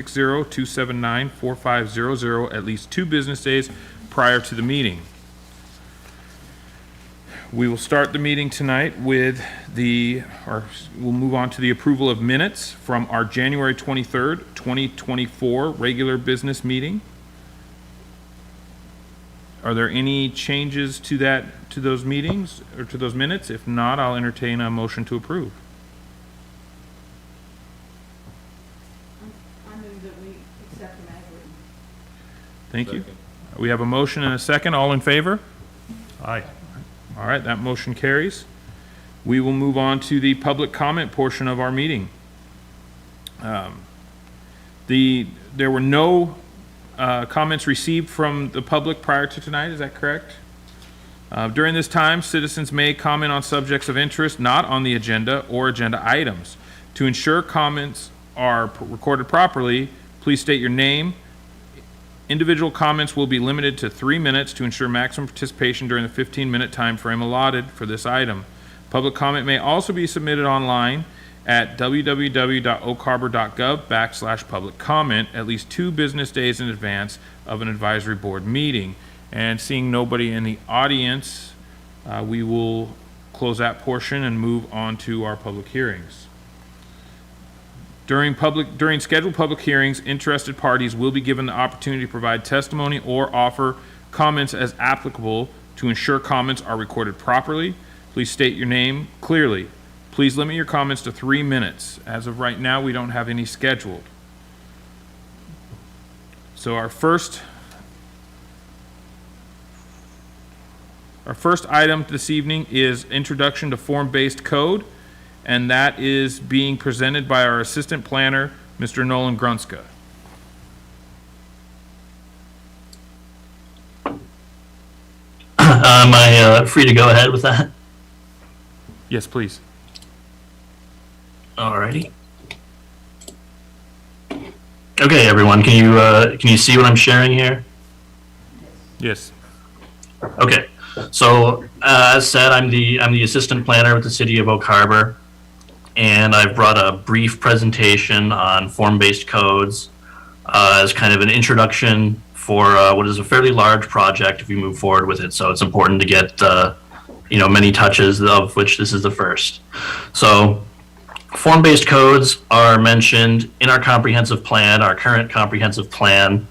279-4500 at least 2 business days prior to the meeting. We will start the meeting tonight with we'll move on to the approval of minutes from our January 23rd, 2024 regular business meeting. Are there any changes to those meetings or to those minutes? If not, I'll entertain a motion to approve. I move that we accept them as written. Thank you. We have a motion and a second. All in favor? Aye. All right, that motion carries. We will move on to the public comment portion of our meeting. There were no comments received from the public prior to tonight, is that correct? During this time, citizens may comment on subjects of interest not on the agenda or agenda items. To ensure comments are recorded properly, please state your name. Individual comments will be limited to 3 minutes to ensure maximum participation during the 15-minute time frame allotted for this item. Public comment may also be submitted online at www.oakharbor.gov/public comment at least 2 business days in advance of an advisory board meeting. And seeing nobody in the audience, we will close that portion and move on to our public hearings. During scheduled public hearings, interested parties will be given the opportunity to provide testimony or offer comments as applicable. To ensure comments are recorded properly, please state your name clearly. Please limit your comments to 3 minutes. As of right now, we don't have any scheduled. So our first item this evening is introduction to form-based code, and that is being presented by our assistant planner, Mr. Nolan Grunska. Am I free to go ahead with that? Yes, please. Alrighty. Okay, everyone, can you see what I'm sharing here? Yes. Okay, so as said, I'm the assistant planner with the City of Oak Harbor, and I've brought a brief presentation on form-based codes as kind of an introduction for what is a fairly large project if we move forward with it. So it's important to get many touches, of which this is the first. So form-based codes are mentioned in our comprehensive plan, our current comprehensive plan.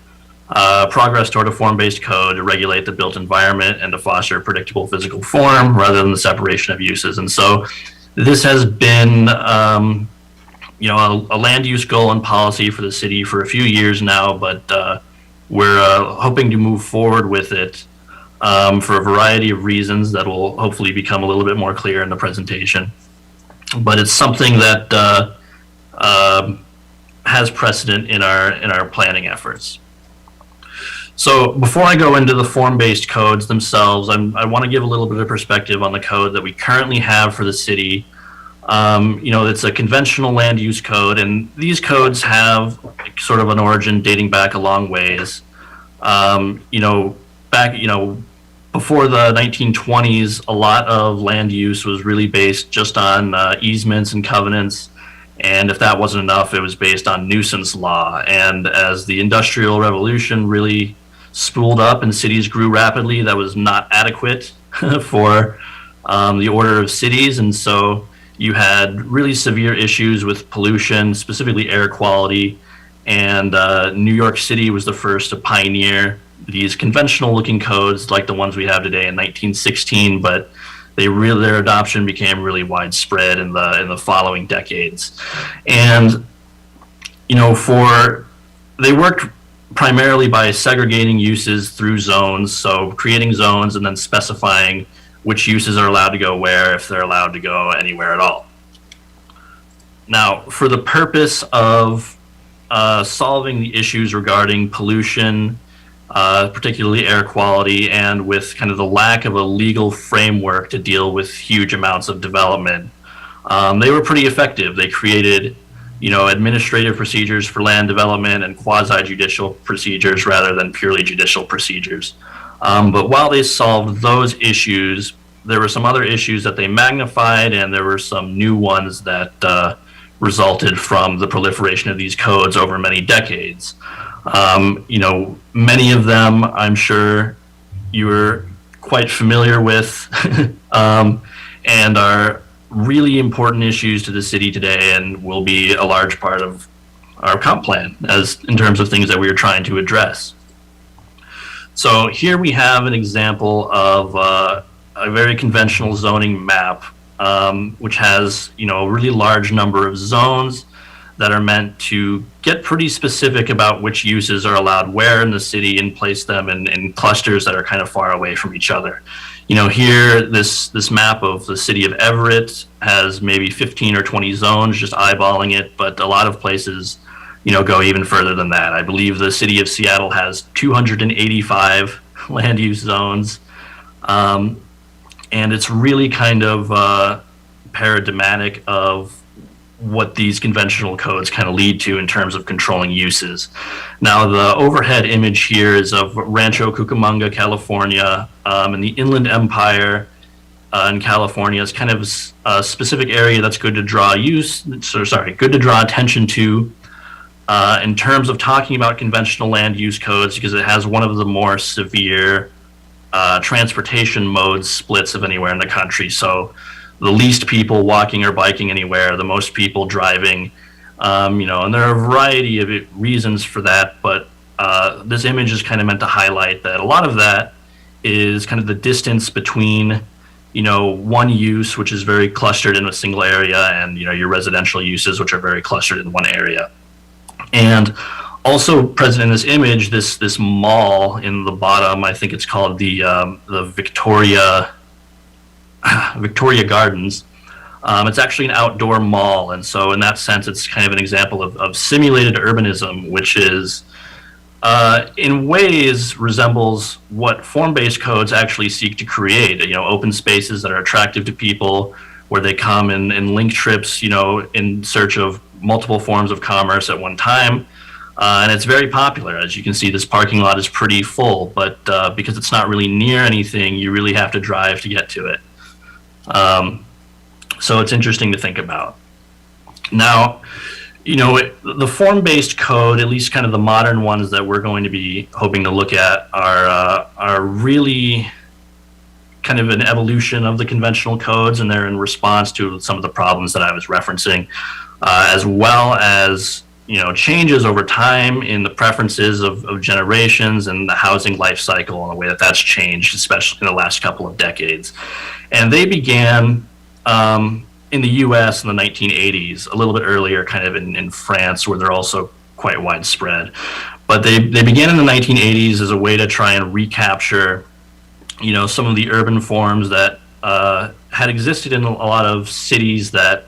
Progress toward a form-based code to regulate the built environment and to foster predictable physical form rather than the separation of uses. And so this has been a land use goal and policy for the city for a few years now, but we're hoping to move forward with it for a variety of reasons that will hopefully become a little bit more clear in the presentation. But it's something that has precedent in our planning efforts. So before I go into the form-based codes themselves, I want to give a little bit of perspective on the code that we currently have for the city. It's a conventional land use code, and these codes have sort of an origin dating back a long ways. Before the 1920s, a lot of land use was really based just on easements and covenants. And if that wasn't enough, it was based on nuisance law. And as the Industrial Revolution really spooled up and cities grew rapidly, that was not adequate for the order of cities. And so you had really severe issues with pollution, specifically air quality. And New York City was the first to pioneer these conventional looking codes like the ones we have today in 1916, but their adoption became really widespread in the following decades. And they worked primarily by segregating uses through zones, so creating zones and then specifying which uses are allowed to go where, if they're allowed to go anywhere at all. Now, for the purpose of solving the issues regarding pollution, particularly air quality, and with kind of the lack of a legal framework to deal with huge amounts of development, they were pretty effective. They created administrative procedures for land development and quasi-judicial procedures rather than purely judicial procedures. But while they solved those issues, there were some other issues that they magnified, and there were some new ones that resulted from the proliferation of these codes over many decades. Many of them, I'm sure you're quite familiar with, and are really important issues to the city today, and will be a large part of our comp plan as in terms of things that we are trying to address. So here we have an example of a very conventional zoning map, which has a really large number of zones that are meant to get pretty specific about which uses are allowed where in the city and place them in clusters that are kind of far away from each other. Here, this map of the city of Everett has maybe 15 or 20 zones, just eyeballing it, but a lot of places, go even further than that. I believe the city of Seattle has 285 land use zones, and it's really kind of paradigmatic of what these conventional codes kind of lead to in terms of controlling uses. Now, the overhead image here is of Rancho Cucamonga, California, and the Inland Empire in California is kind of a specific area that's good to draw good to draw attention to in terms of talking about conventional land use codes, because it has one of the more severe transportation modes splits of anywhere in the country. So the least people walking or biking anywhere, the most people driving, and there are a variety of reasons for that, but this image is kind of meant to highlight that a lot of that is kind of the distance between, one use, which is very clustered in a single area, and, your residential uses, which are very clustered in one area. And also present in this image, this mall in the bottom, I think it's called the Victoria Gardens. It's actually an outdoor mall, and so in that sense, it's kind of an example of simulated urbanism, which is in ways resembles what form-based codes actually seek to create. Open spaces that are attractive to people, where they come and link trips, in search of multiple forms of commerce at one time. And it's very popular. As you can see, this parking lot is pretty full, but because it's not really near anything, you really have to drive to get to it. So it's interesting to think about. Now, the form-based code, at least kind of the modern ones that we're going to be hoping to look at, are really kind of an evolution of the conventional codes, and they're in response to some of the problems that I was referencing, as well as changes over time in the preferences of generations and the housing life cycle, and the way that that's changed, especially in the last couple of decades. And they began in the US in the 1980s, a little bit earlier kind of in France, where they're also quite widespread. But they began in the 1980s as a way to try and recapture, some of the urban forms that had existed in a lot of cities that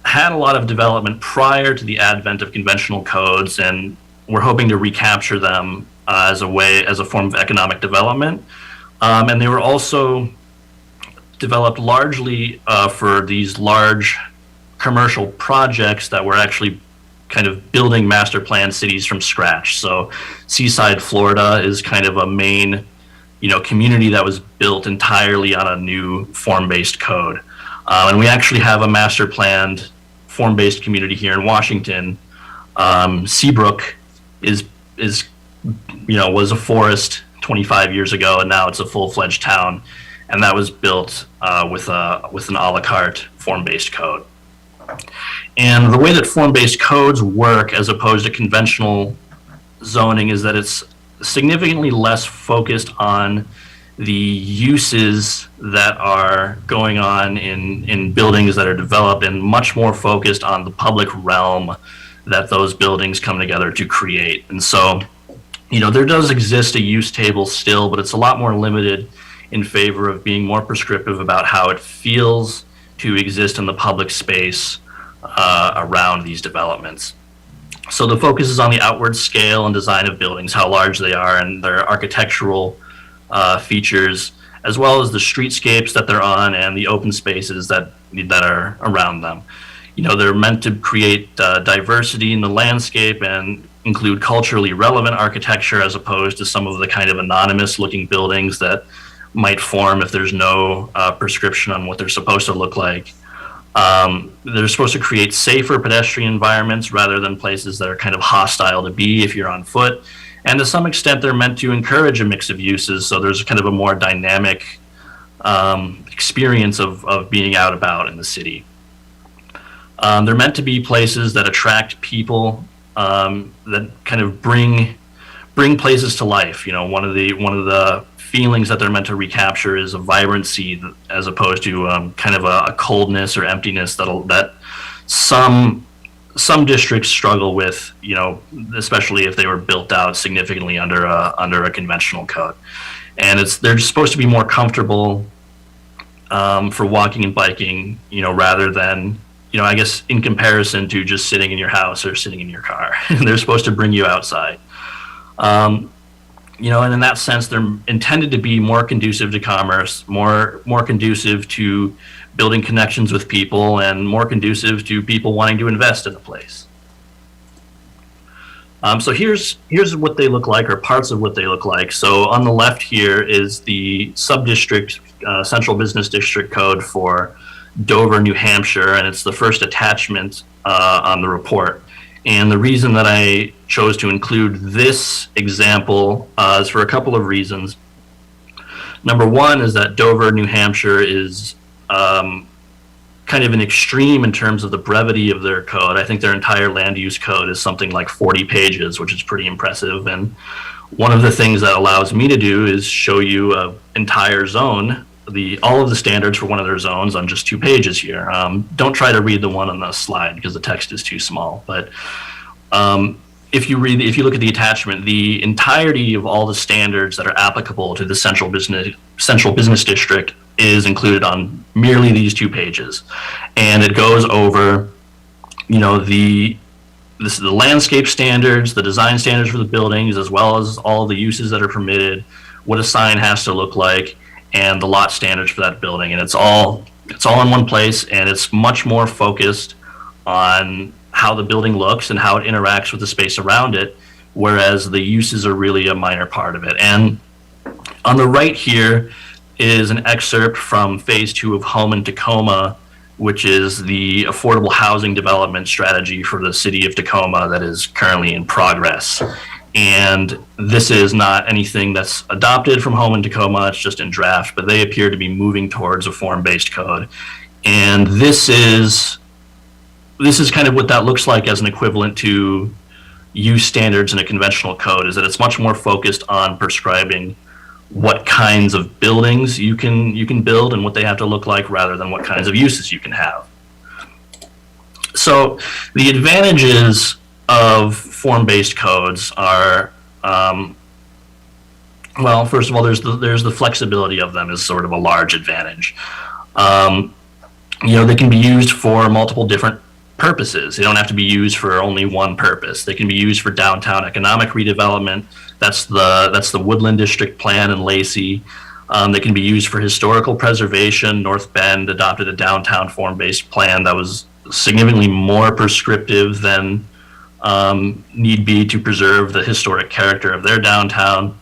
had a lot of development prior to the advent of conventional codes, and we're hoping to recapture them as a form of economic development. And they were also developed largely for these large commercial projects that were actually kind of building master plan cities from scratch. So Seaside, Florida is kind of a main, community that was built entirely on a new form-based code. And we actually have a master planned form-based community here in Washington. Seabrook was a forest 25 years ago, and now it's a full-fledged town. And that was built with an a la carte form-based code. And the way that form-based codes work as opposed to conventional zoning is that it's significantly less focused on the uses that are going on in buildings that are developed, and much more focused on the public realm that those buildings come together to create. And so, there does exist a use table still, but it's a lot more limited in favor of being more prescriptive about how it feels to exist in the public space around these developments. So the focus is on the outward scale and design of buildings, how large they are, and their architectural features, as well as the streetscapes that they're on and the open spaces that are around them. They're meant to create diversity in the landscape and include culturally relevant architecture, as opposed to some of the kind of anonymous looking buildings that might form if there's no prescription on what they're supposed to look like. They're supposed to create safer pedestrian environments rather than places that are kind of hostile to be if you're on foot. And to some extent, they're meant to encourage a mix of uses, so there's kind of a more dynamic experience of being out about in the city. They're meant to be places that attract people, that kind of bring places to life. You know, one of the feelings that they're meant to recapture is a vibrancy as opposed to kind of a coldness or emptiness that some districts struggle with, you know, especially if they were built out significantly under a conventional code. And they're just supposed to be more comfortable for walking and biking, you know, rather than, you know, I guess in comparison to just sitting in your house or sitting in your car. They're supposed to bring you outside. You know, and in that sense, they're intended to be more conducive to commerce, more conducive to building connections with people, and more conducive to people wanting to invest in a place. So here's what they look like, or parts of what they look like. So on the left here is the sub-district central business district code for Dover, New Hampshire, and it's the first attachment on the report. And the reason that I chose to include this example is for a couple of reasons. Number one is that Dover, New Hampshire is kind of an extreme in terms of the brevity of their code. I think their entire land use code is something like 40 pages, which is pretty impressive. And one of the things that allows me to do is show you an entire zone, all of the standards for one of their zones on just 2 pages here. Don't try to read the one on the slide because the text is too small. But if you look at the attachment, the entirety of all the standards that are applicable to the central business district is included on merely these 2 pages, and it goes over, you know, the landscape standards, the design standards for the buildings, as well as all the uses that are permitted, what a sign has to look like, and the lot standards for that building. And it's all in one place, and it's much more focused on how the building looks and how it interacts with the space around it, whereas the uses are really a minor part of it. And on the right here is an excerpt from phase 2 of Home in Tacoma, which is the affordable housing development strategy for the city of Tacoma that is currently in progress. And this is not anything that's adopted from Home in Tacoma, it's just in draft, but they appear to be moving towards a form-based code. And this is kind of what that looks like as an equivalent to use standards in a conventional code, is that it's much more focused on prescribing what kinds of buildings you can build and what they have to look like, rather than what kinds of uses you can have. So the advantages of form-based codes are, well, first of all, there's the flexibility of them is sort of a large advantage. You know, they can be used for multiple different purposes. They don't have to be used for only one purpose. They can be used for downtown economic redevelopment. That's the Woodland District Plan in Lacey. They can be used for historical preservation. North Bend adopted a downtown form-based plan that was significantly more prescriptive than need be to preserve the historic character of their downtown.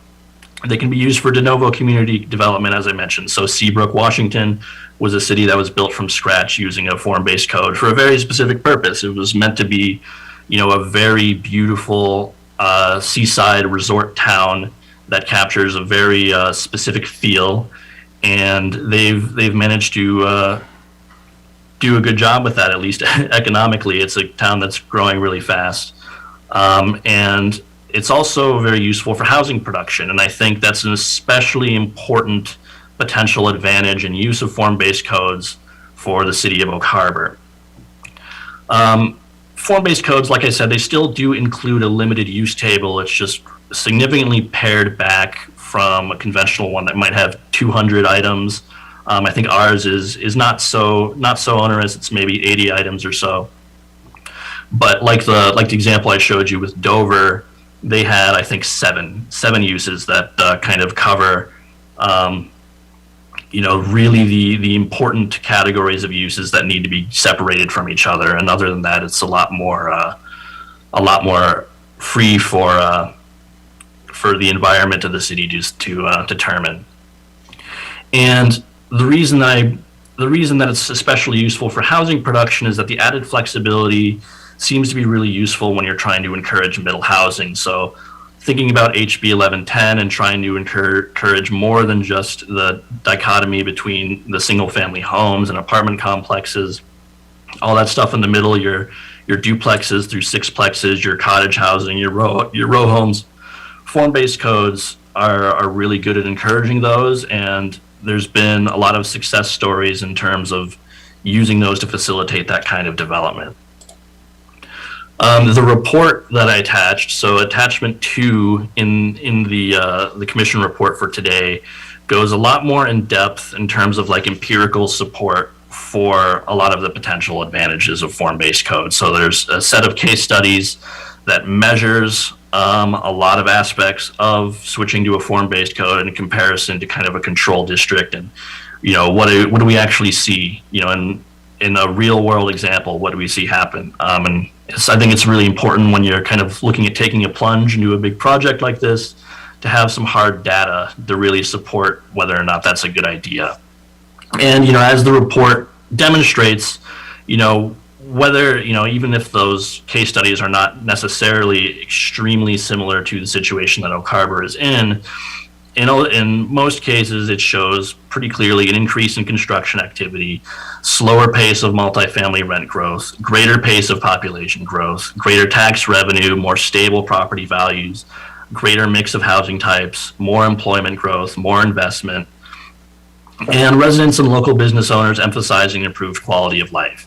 They can be used for de novo community development, as I mentioned. So Seabrook, Washington was a city that was built from scratch using a form-based code for a very specific purpose. It was meant to be, you know, a very beautiful seaside resort town that captures a very specific feel, and they've managed to do a good job with that, at least economically. It's a town that's growing really fast, and it's also very useful for housing production, and I think that's an especially important potential advantage in use of form-based codes for the city of Oak Harbor. Form-based codes, like I said, they still do include a limited use table. It's just significantly pared back from a conventional one that might have 200 items. I think ours is not so onerous. It's maybe 80 items or so. But like the example I showed you with Dover, they had, I think, seven uses that kind of cover, you know, really the important categories of uses that need to be separated from each other. And other than that, it's a lot more free for the environment of the city just to determine. And the reason I the reason that it's especially useful for housing production is that the added flexibility seems to be really useful when you're trying to encourage middle housing. So thinking about HB 1110 and trying to encourage more than just the dichotomy between the single family homes and apartment complexes, all that stuff in the middle, your duplexes through sixplexes, your cottage housing, your row homes. Form-based codes are really good at encouraging those, and there's been a lot of success stories in terms of using those to facilitate that kind of development. The report that I attached, so attachment 2 in the commission report for today, goes a lot more in depth in terms of like empirical support for a lot of the potential advantages of form-based code. So there's a set of case studies that measures a lot of aspects of switching to a form-based code in comparison to kind of a control district, and what do we actually see in a real world example, what do we see happen? And I think it's really important when you're kind of looking at taking a plunge into a big project like this to have some hard data to really support whether or not that's a good idea. And as the report demonstrates, whether even if those case studies are not necessarily extremely similar to the situation that Oak Harbor is in most cases it shows pretty clearly an increase in construction activity, slower pace of multifamily rent growth, greater pace of population growth, greater tax revenue, more stable property values, greater mix of housing types, more employment growth, more investment, and residents and local business owners emphasizing improved quality of life.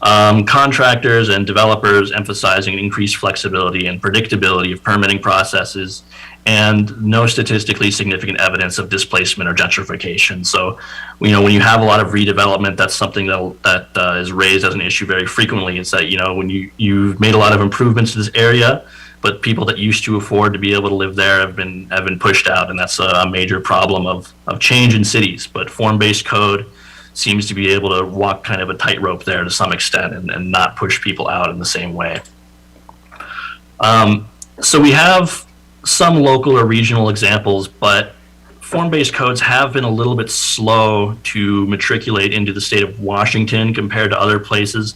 Contractors and developers emphasizing increased flexibility and predictability of permitting processes, and no statistically significant evidence of displacement or gentrification. So, when you have a lot of redevelopment, that's something that is raised as an issue very frequently. It's that, when you've made a lot of improvements to this area, but people that used to afford to be able to live there have been pushed out, and that's a major problem of change in cities. But form-based code seems to be able to walk kind of a tightrope there to some extent and not push people out in the same way. So we have some local or regional examples, but form-based codes have been a little bit slow to matriculate into the state of Washington compared to other places.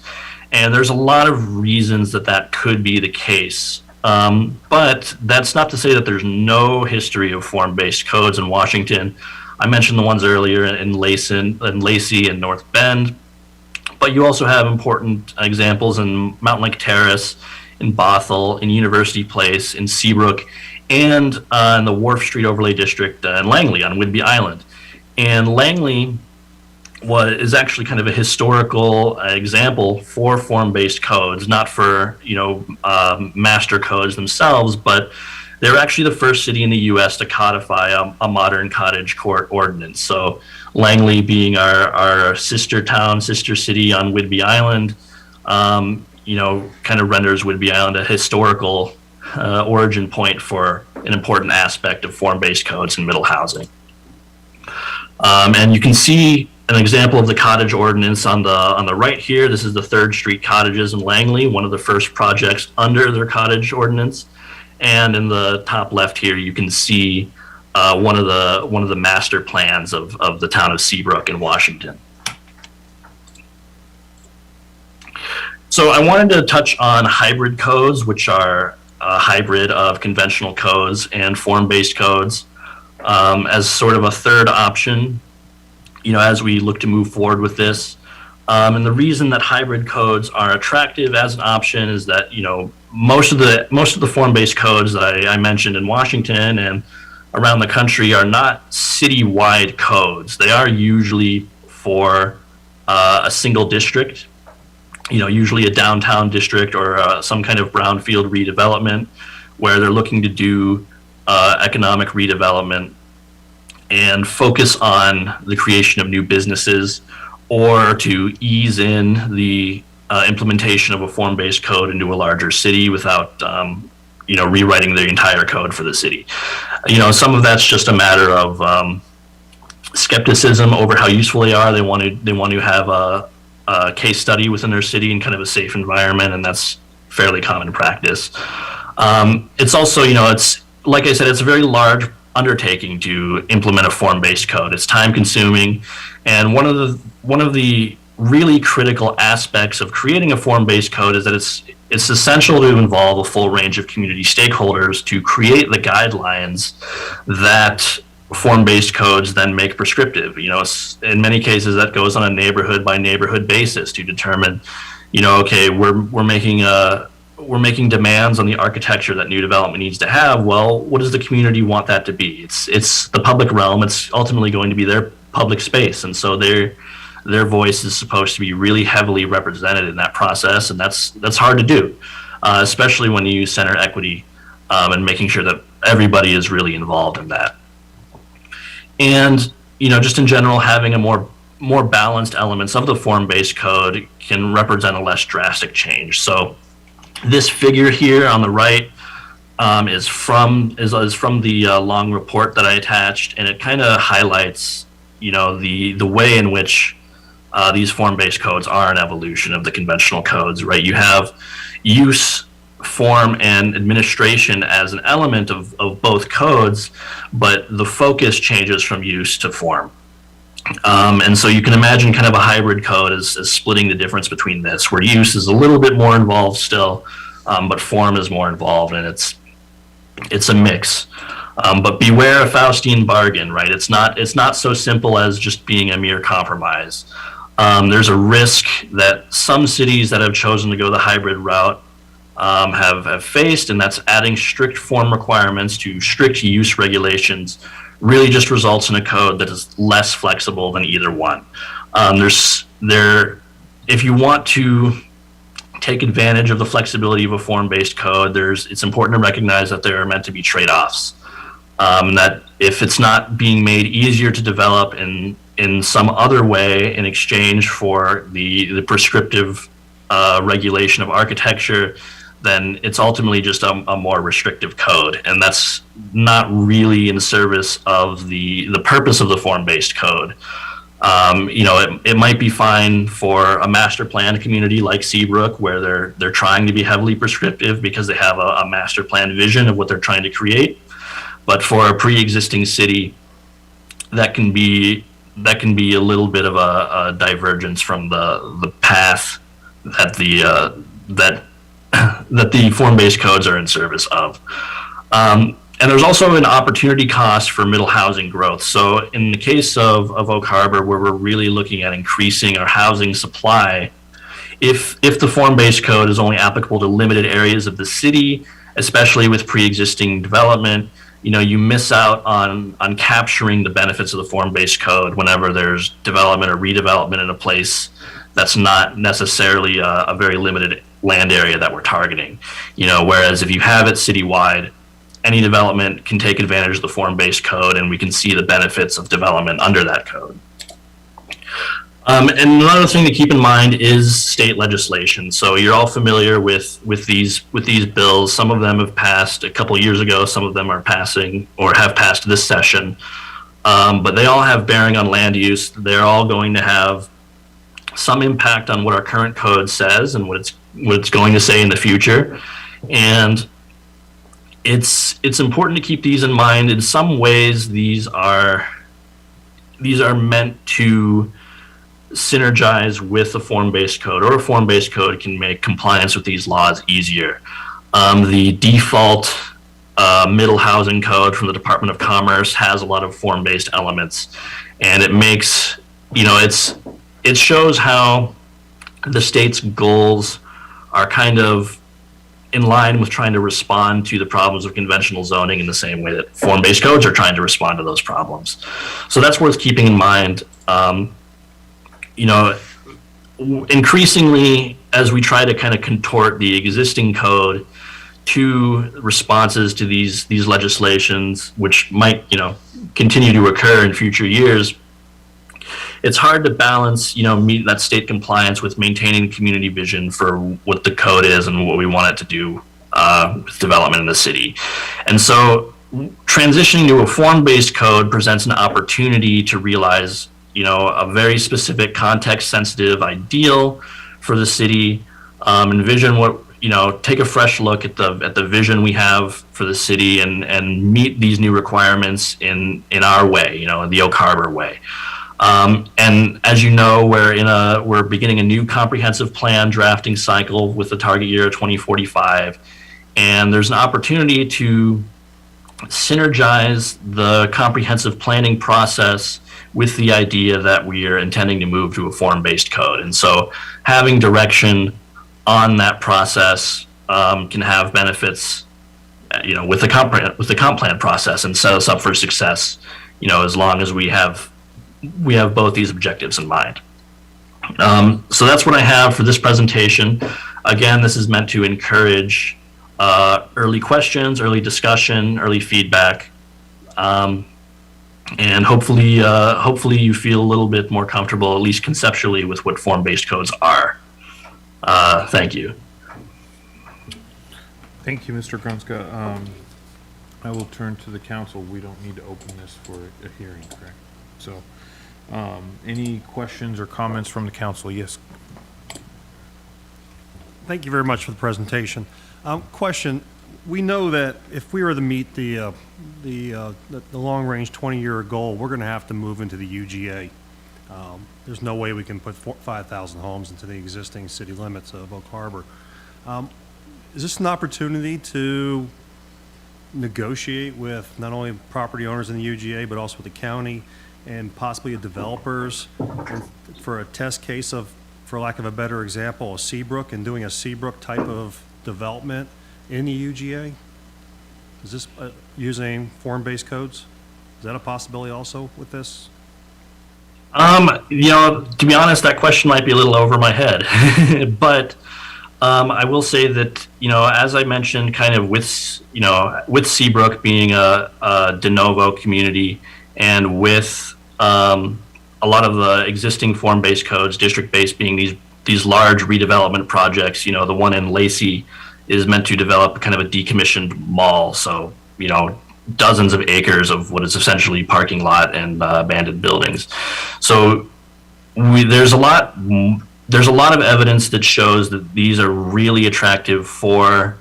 And there's a lot of reasons that could be the case. But that's not to say that there's no history of form-based codes in Washington. I mentioned the ones earlier in Lacey and North Bend, but you also have important examples in Mountain Lake Terrace, in Bothell, in University Place, in Seabrook, and in the Wharf Street Overlay District in Langley on Whidbey Island. And Langley is actually kind of a historical example for form-based codes, not for master codes themselves, but they're actually the first city in the U.S. to codify a modern cottage court ordinance. So Langley being our sister city on Whidbey Island, kind of renders Whidbey Island a historical origin point for an important aspect of form-based codes in middle housing. And you can see an example of the cottage ordinance on the right here. This is the 3rd Street Cottages in Langley, one of the first projects under their cottage ordinance. And in the top left here, you can see one of the master plans of the town of Seabrook in Washington. So I wanted to touch on hybrid codes, which are a hybrid of conventional codes and form-based codes, as sort of a third option, as we look to move forward with this. And the reason that hybrid codes are attractive as an option is that, most of the form-based codes that I mentioned in Washington and around the country are not city-wide codes. They are usually for a single district, usually a downtown district or some kind of brownfield redevelopment where they're looking to do economic redevelopment and focus on the creation of new businesses, or to ease in the implementation of a form-based code into a larger city without rewriting the entire code for the city. Some of that's just a matter of skepticism over how useful they are. They want to have a case study within their city in kind of a safe environment, and that's fairly common practice. It's also, it's like I said, it's a very large undertaking to implement a form-based code. It's time-consuming, and one of the really critical aspects of creating a form-based code is that it's essential to involve a full range of community stakeholders to create the guidelines that form-based codes then make prescriptive. You know, in many cases that goes on a neighborhood by neighborhood basis to determine, you know, okay, we're making demands on the architecture that new development needs to have. Well, what does the community want that to be? It's the public realm. It's ultimately going to be their public space, and so their voice is supposed to be really heavily represented in that process, and that's hard to do, especially when you use center equity and making sure that everybody is really involved in that. And, you know, just in general, having a more balanced elements of the form-based code can represent a less drastic change. So this figure here on the right is from the long report that I attached, and it kind of highlights, you know, the way in which these form-based codes are an evolution of the conventional codes, right? You have use, form, and administration as an element of both codes, but the focus changes from use to form. And so you can imagine kind of a hybrid code as splitting the difference between this, where use is a little bit more involved still, but form is more involved, and it's a mix. But beware a Faustian bargain, right? It's not so simple as just being a mere compromise. There's a risk that some cities that have chosen to go the hybrid route have faced, and that's adding strict form requirements to strict use regulations really just results in a code that is less flexible than either one. If you want to take advantage of the flexibility of a form-based code, it's important to recognize that there are meant to be trade-offs. That if it's not being made easier to develop in some other way in exchange for the prescriptive regulation of architecture, then it's ultimately just a more restrictive code, and that's not really in service of the purpose of the form-based code. You know, it might be fine for a master plan community like Seabrook, where they're trying to be heavily prescriptive because they have a master plan vision of what they're trying to create. But for a pre-existing city, that can be a little bit of a divergence from the path that the form-based codes are in service of. And there's also an opportunity cost for middle housing growth. So in the case of Oak Harbor, where we're really looking at increasing our housing supply, if the form-based code is only applicable to limited areas of the city, especially with pre-existing development, you know, you miss out on capturing the benefits of the form-based code whenever there's development or redevelopment in a place that's not necessarily a very limited land area that we're targeting. You know, whereas if you have it citywide, any development can take advantage of the form-based code, and we can see the benefits of development under that code. And another thing to keep in mind is state legislation. So you're all familiar with these bills. Some of them have passed a couple years ago. Some of them are passing or have passed this session. But they all have bearing on land use. They're all going to have some impact on what our current code says and what it's going to say in the future. And it's important to keep these in mind. In some ways, these are meant to synergize with a form-based code, or a form-based code can make compliance with these laws easier. The default middle housing code from the Department of Commerce has a lot of form-based elements, and it makes, you know, it shows how the state's goals are kind of in line with trying to respond to the problems of conventional zoning in the same way that form-based codes are trying to respond to those problems. So that's worth keeping in mind. You know, increasingly, as we try to kind of contort the existing code to responses to these legislations, which might, you know, continue to occur in future years, it's hard to balance, you know, meet that state compliance with maintaining community vision for what the code is and what we want it to do with development in the city. And so transitioning to a form-based code presents an opportunity to realize, you know, a very specific context-sensitive ideal for the city, envision what take a fresh look at the vision we have for the city and meet these new requirements in our way, in the Oak Harbor way. And as you know, we're beginning a new comprehensive plan drafting cycle with the target year of 2045, and there's an opportunity to synergize the comprehensive planning process with the idea that we are intending to move to a form-based code. And so having direction on that process can have benefits, with the comp plan process, and set us up for success, as long as we have both these objectives in mind. So that's what I have for this presentation. Again, this is meant to encourage early questions, early discussion, early feedback, and hopefully you feel a little bit more comfortable, at least conceptually, with what form-based codes are. Thank you. Thank you, Mr. Grunska. I will turn to the council. We don't need to open this for a hearing, correct? So, any questions or comments from the council? Yes. Thank you very much for the presentation. Question: we know that if we were to meet the long-range 20-year goal, we're going to have to move into the UGA. There's no way we can put 5,000 homes into the existing city limits of Oak Harbor. Is this an opportunity to negotiate with not only property owners in the UGA, but also with the county and possibly the developers for a test case of, for lack of a better example, a Seabrook, and doing a Seabrook type of development in the UGA? Is this using form-based codes? Is that a possibility also with this? To be honest, that question might be a little over my head, but I will say that, as I mentioned, kind of with Seabrook being a de novo community, and with a lot of the existing form-based codes, district-based being these large redevelopment projects, the one in Lacey is meant to develop kind of a decommissioned mall, so, dozens of acres of what is essentially parking lot and abandoned buildings. So there's a lot of evidence that shows that these are really attractive for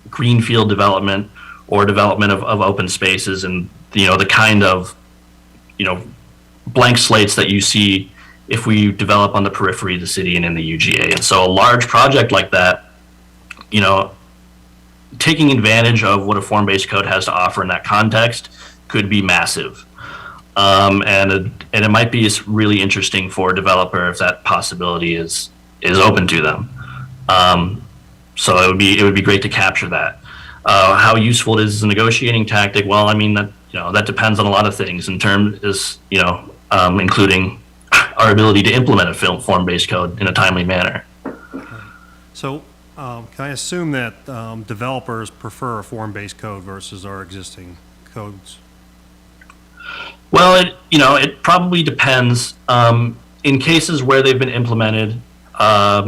greenfield development or development of open spaces, and the kind of blank slates that you see if we develop on the periphery of the city and in the UGA. And so a large project like that, taking advantage of what a form-based code has to offer in that context could be massive. And it might be really interesting for a developer if that possibility is open to them. So it would be great to capture that. How useful it is as a negotiating tactic? Well, I mean, that depends on a lot of things in terms is, including our ability to implement a form-based code in a timely manner. So can I assume that developers prefer a form-based code versus our existing codes? Well, it probably depends. In cases where they've been implemented, at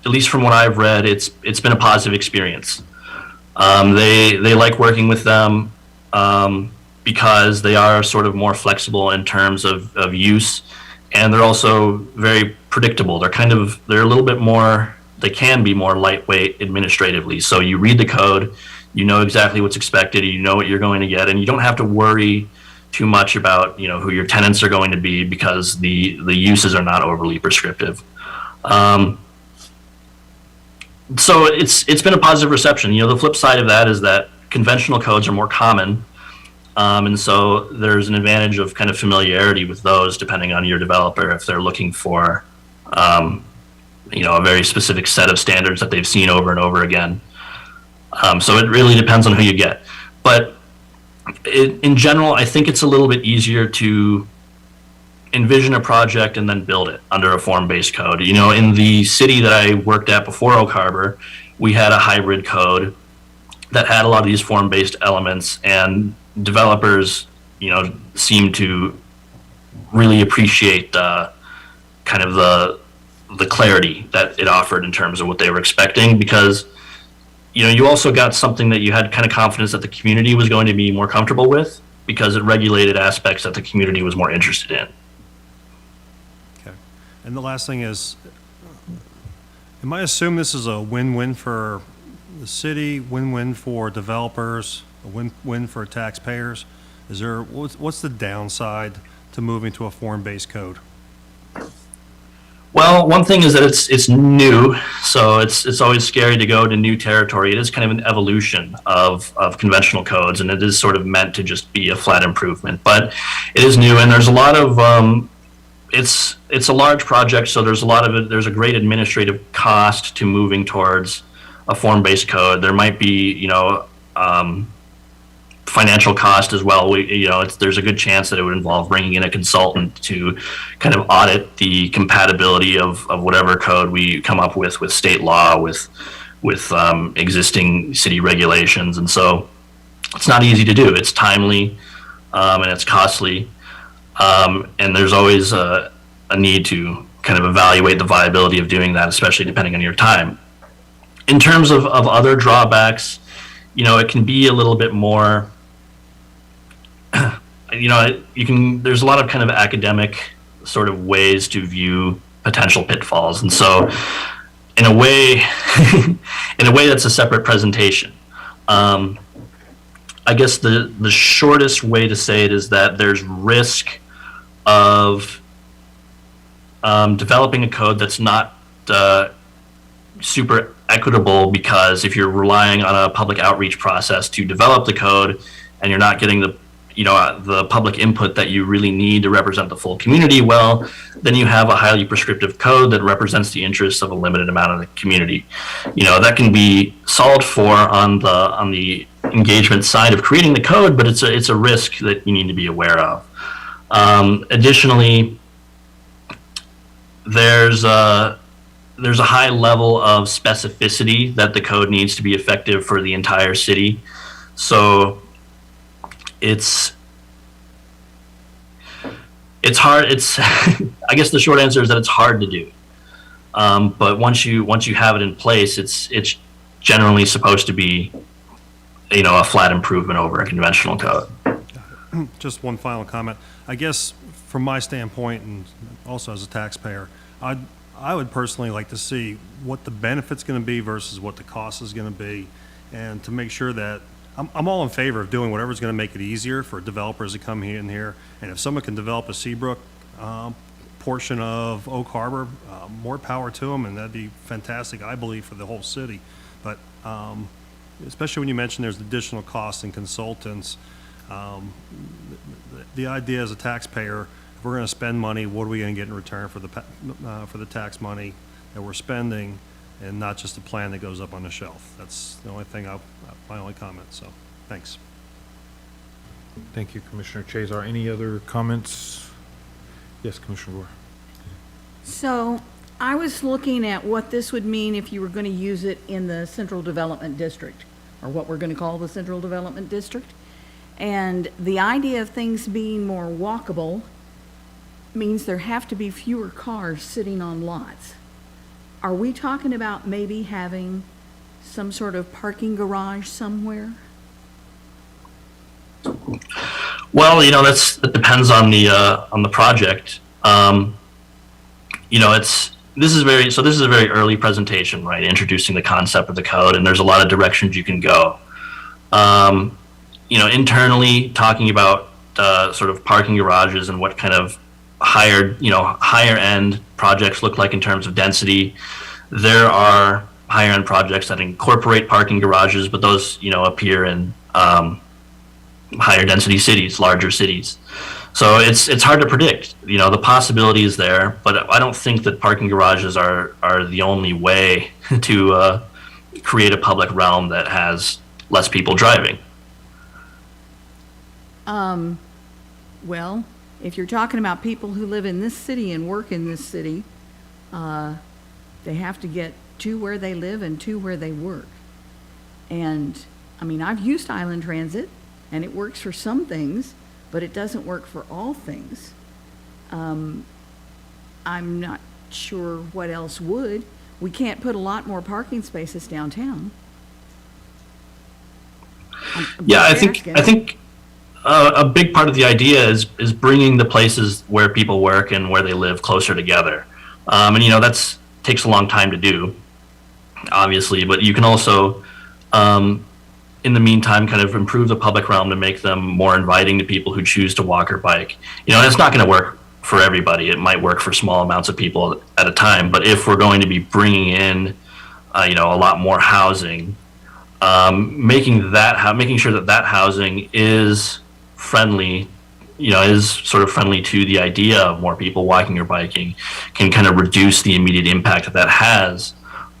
least from what I've read, it's been a positive experience. They like working with them because they are sort of more flexible in terms of use, and they're also very predictable. They're a little bit more. They can be more lightweight administratively. So you read the code, you know exactly what's expected, you know what you're going to get, and you don't have to worry too much about who your tenants are going to be, because the uses are not overly prescriptive. So it's been a positive reception. The flip side of that is that conventional codes are more common, and so there's an advantage of kind of familiarity with those, depending on your developer, if they're looking for a very specific set of standards that they've seen over and over again. So it really depends on who you get. But in general, I think it's a little bit easier to envision a project and then build it under a form-based code. In the city that I worked at before Oak Harbor, we had a hybrid code that had a lot of these form-based elements, and developers, seem to really appreciate kind of the clarity that it offered in terms of what they were expecting, because you also got something that you had kind of confidence that the community was going to be more comfortable with, because it regulated aspects that the community was more interested in. Okay. And the last thing is, Am I assuming this is a win-win for the city, win-win for developers, a win-win for taxpayers? What's the downside to moving to a form-based code? Well, one thing is that it's new, so it's always scary to go to new territory. It is kind of an evolution of conventional codes, and it is sort of meant to just be a flat improvement. But it is new, and there's a lot of it's a large project, so there's a lot of it. There's a great administrative cost to moving towards a form-based code. There might be, financial cost as well. There's a good chance that it would involve bringing in a consultant to kind of audit the compatibility of whatever code we come up with state law, with existing city regulations. And so it's not easy to do. It's timely, and it's costly. And there's always a need to kind of evaluate the viability of doing that, especially depending on your time. In terms of other drawbacks, it can be a little bit more, there's a lot of kind of academic sort of ways to view potential pitfalls. And so in a way, that's a separate presentation. I guess the shortest way to say it is that there's risk of developing a code that's not super equitable, because if you're relying on a public outreach process to develop the code and you're not getting the public input that you really need to represent the full community well, then you have a highly prescriptive code that represents the interests of a limited amount of the community. That can be solved for on the engagement side of creating the code, but it's a risk that you need to be aware of. Additionally, there's a high level of specificity that the code needs to be effective for the entire city. So it's hard. I guess the short answer is that it's hard to do. But once you have it in place, it's generally supposed to be, a flat improvement over a conventional code. Just one final comment. I guess from my standpoint, and also as a taxpayer, I would personally like to see what the benefit's going to be versus what the cost is going to be, and to make sure that I'm all in favor of doing whatever's going to make it easier for developers to come in here. And if someone can develop a Seabrook portion of Oak Harbor, more power to them, and that'd be fantastic, I believe, for the whole city. But especially when you mention there's additional costs and consultants, the idea as a taxpayer, if we're going to spend money, what are we going to get in return for the tax money that we're spending, and not just a plan that goes up on the shelf. That's the only thing, my only comment, so, thanks. Thank you, Commissioner Chazar. Any other comments? Yes, Commissioner Gore. So I was looking at what this would mean if you were going to use it in the Central Development District, or what we're going to call the Central Development District. And the idea of things being more walkable means there have to be fewer cars sitting on lots. Are we talking about maybe having some sort of parking garage somewhere? Well, that depends on the project. This is a very early presentation, right? Introducing the concept of the code, and there's a lot of directions you can go. Internally talking about sort of parking garages and what kind of higher end projects look like in terms of density. There are higher end projects that incorporate parking garages, but those appear in higher density cities, larger cities. So it's hard to predict. The possibility is there, but I don't think that parking garages are the only way to create a public realm that has less people driving. Well, if you're talking about people who live in this city and work in this city, they have to get to where they live and to where they work. And, I've used Island Transit, and it works for some things, but it doesn't work for all things. I'm not sure what else would. We can't put a lot more parking spaces downtown. Yeah, I think a big part of the idea is bringing the places where people work and where they live closer together. And that takes a long time to do. obviously, but you can also, in the meantime, kind of improve the public realm to make them more inviting to people who choose to walk or bike. And it's not going to work for everybody. It might work for small amounts of people at a time, but if we're going to be bringing in, a lot more housing, making sure that housing is friendly, is sort of friendly to the idea of more people walking or biking, can kind of reduce the immediate impact that has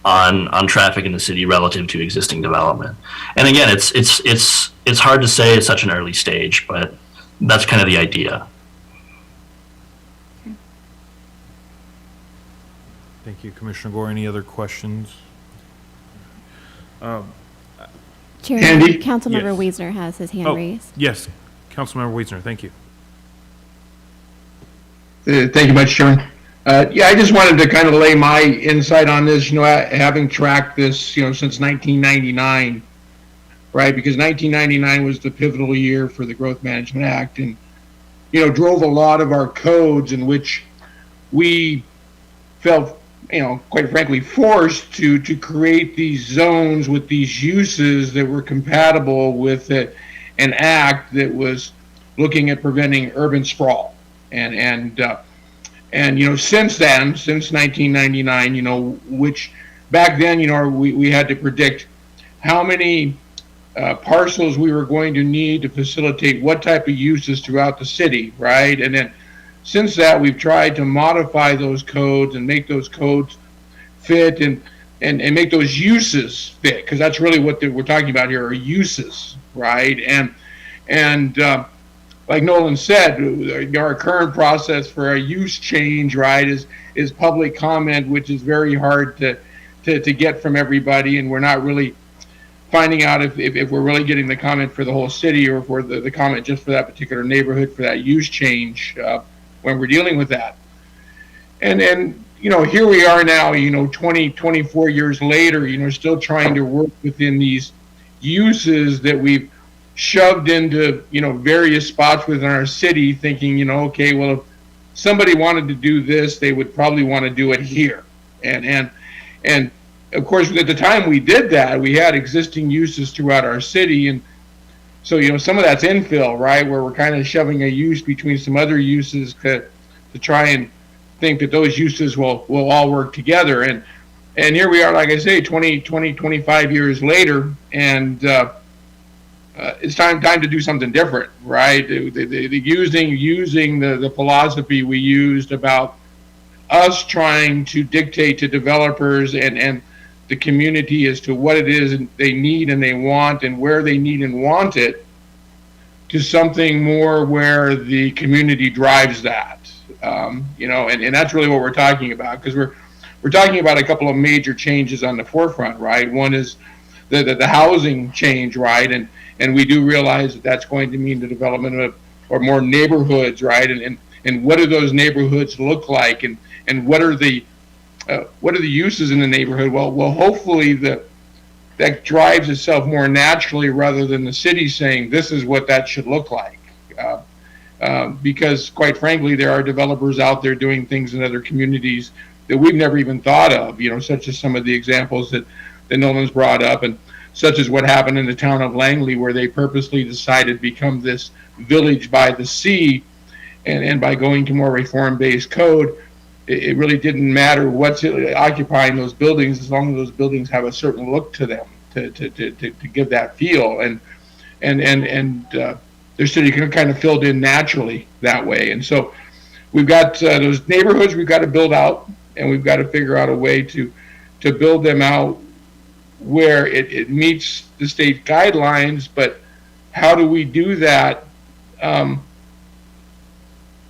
on traffic in the city relative to existing development. And again, it's hard to say at such an early stage, but that's kind of the idea. Thank you, Commissioner Gore. Any other questions? Chair, Andy? Councilmember Yes. Wiesner has his hand Oh, raised. yes, Councilmember Wiesner, thank you. Thank you much, Chairman. Yeah, I just wanted to kind of lay my insight on this, having tracked this, since 1999, right? Because 1999 was the pivotal year for the Growth Management Act and, drove a lot of our codes in which we felt, quite frankly, forced to create these zones with these uses that were compatible with an act that was looking at preventing urban sprawl. And since then, since 1999, which back then, we had to predict how many parcels we were going to need to facilitate what type of uses throughout the city, right? And then since that, we've tried to modify those codes and make those codes fit and make those uses fit, because that's really what we're talking about here, are uses, right? And like Nolan said, our current process for a use change, right, is public comment, which is very hard to get from everybody, and we're not really finding out if we're really getting the comment for the whole city or for the comment just for that particular neighborhood for that use change when we're dealing with that. And here we are now, 24 years later, still trying to work within these uses that we've shoved into, various spots within our city, thinking, okay, well, if somebody wanted to do this, they would probably want to do it here. And of course, at the time we did that, we had existing uses throughout our city. And so, some of that's infill, right, where we're kind of shoving a use between some other uses to try and think that those uses will all work together. And here we are, like I say, 25 years later, and it's time to do something different, right? Using the philosophy we used about us trying to dictate to developers and the community as to what it is they need and they want and where they need and want it, to something more where the community drives that, and that's really what we're talking about, because we're talking about a couple of major changes on the forefront, right? One is the housing change, right? And we do realize that that's going to mean the development of or more neighborhoods, right? And what do those neighborhoods look like? And what are the uses in the neighborhood? Well, hopefully that drives itself more naturally rather than the city saying this is what that should look like. Because quite frankly, there are developers out there doing things in other communities that we've never even thought of, such as some of the examples that Nolan's brought up, and such as what happened in the town of Langley, where they purposely decided to become this village by the sea, and by going to more reform-based code, it really didn't matter what's occupying those buildings, as long as those buildings have a certain look to them to give that feel, and their city kind of filled in naturally that way. And so we've got those neighborhoods we've got to build out, and we've got to figure out a way to build them out where it meets the state guidelines. But how do we do that?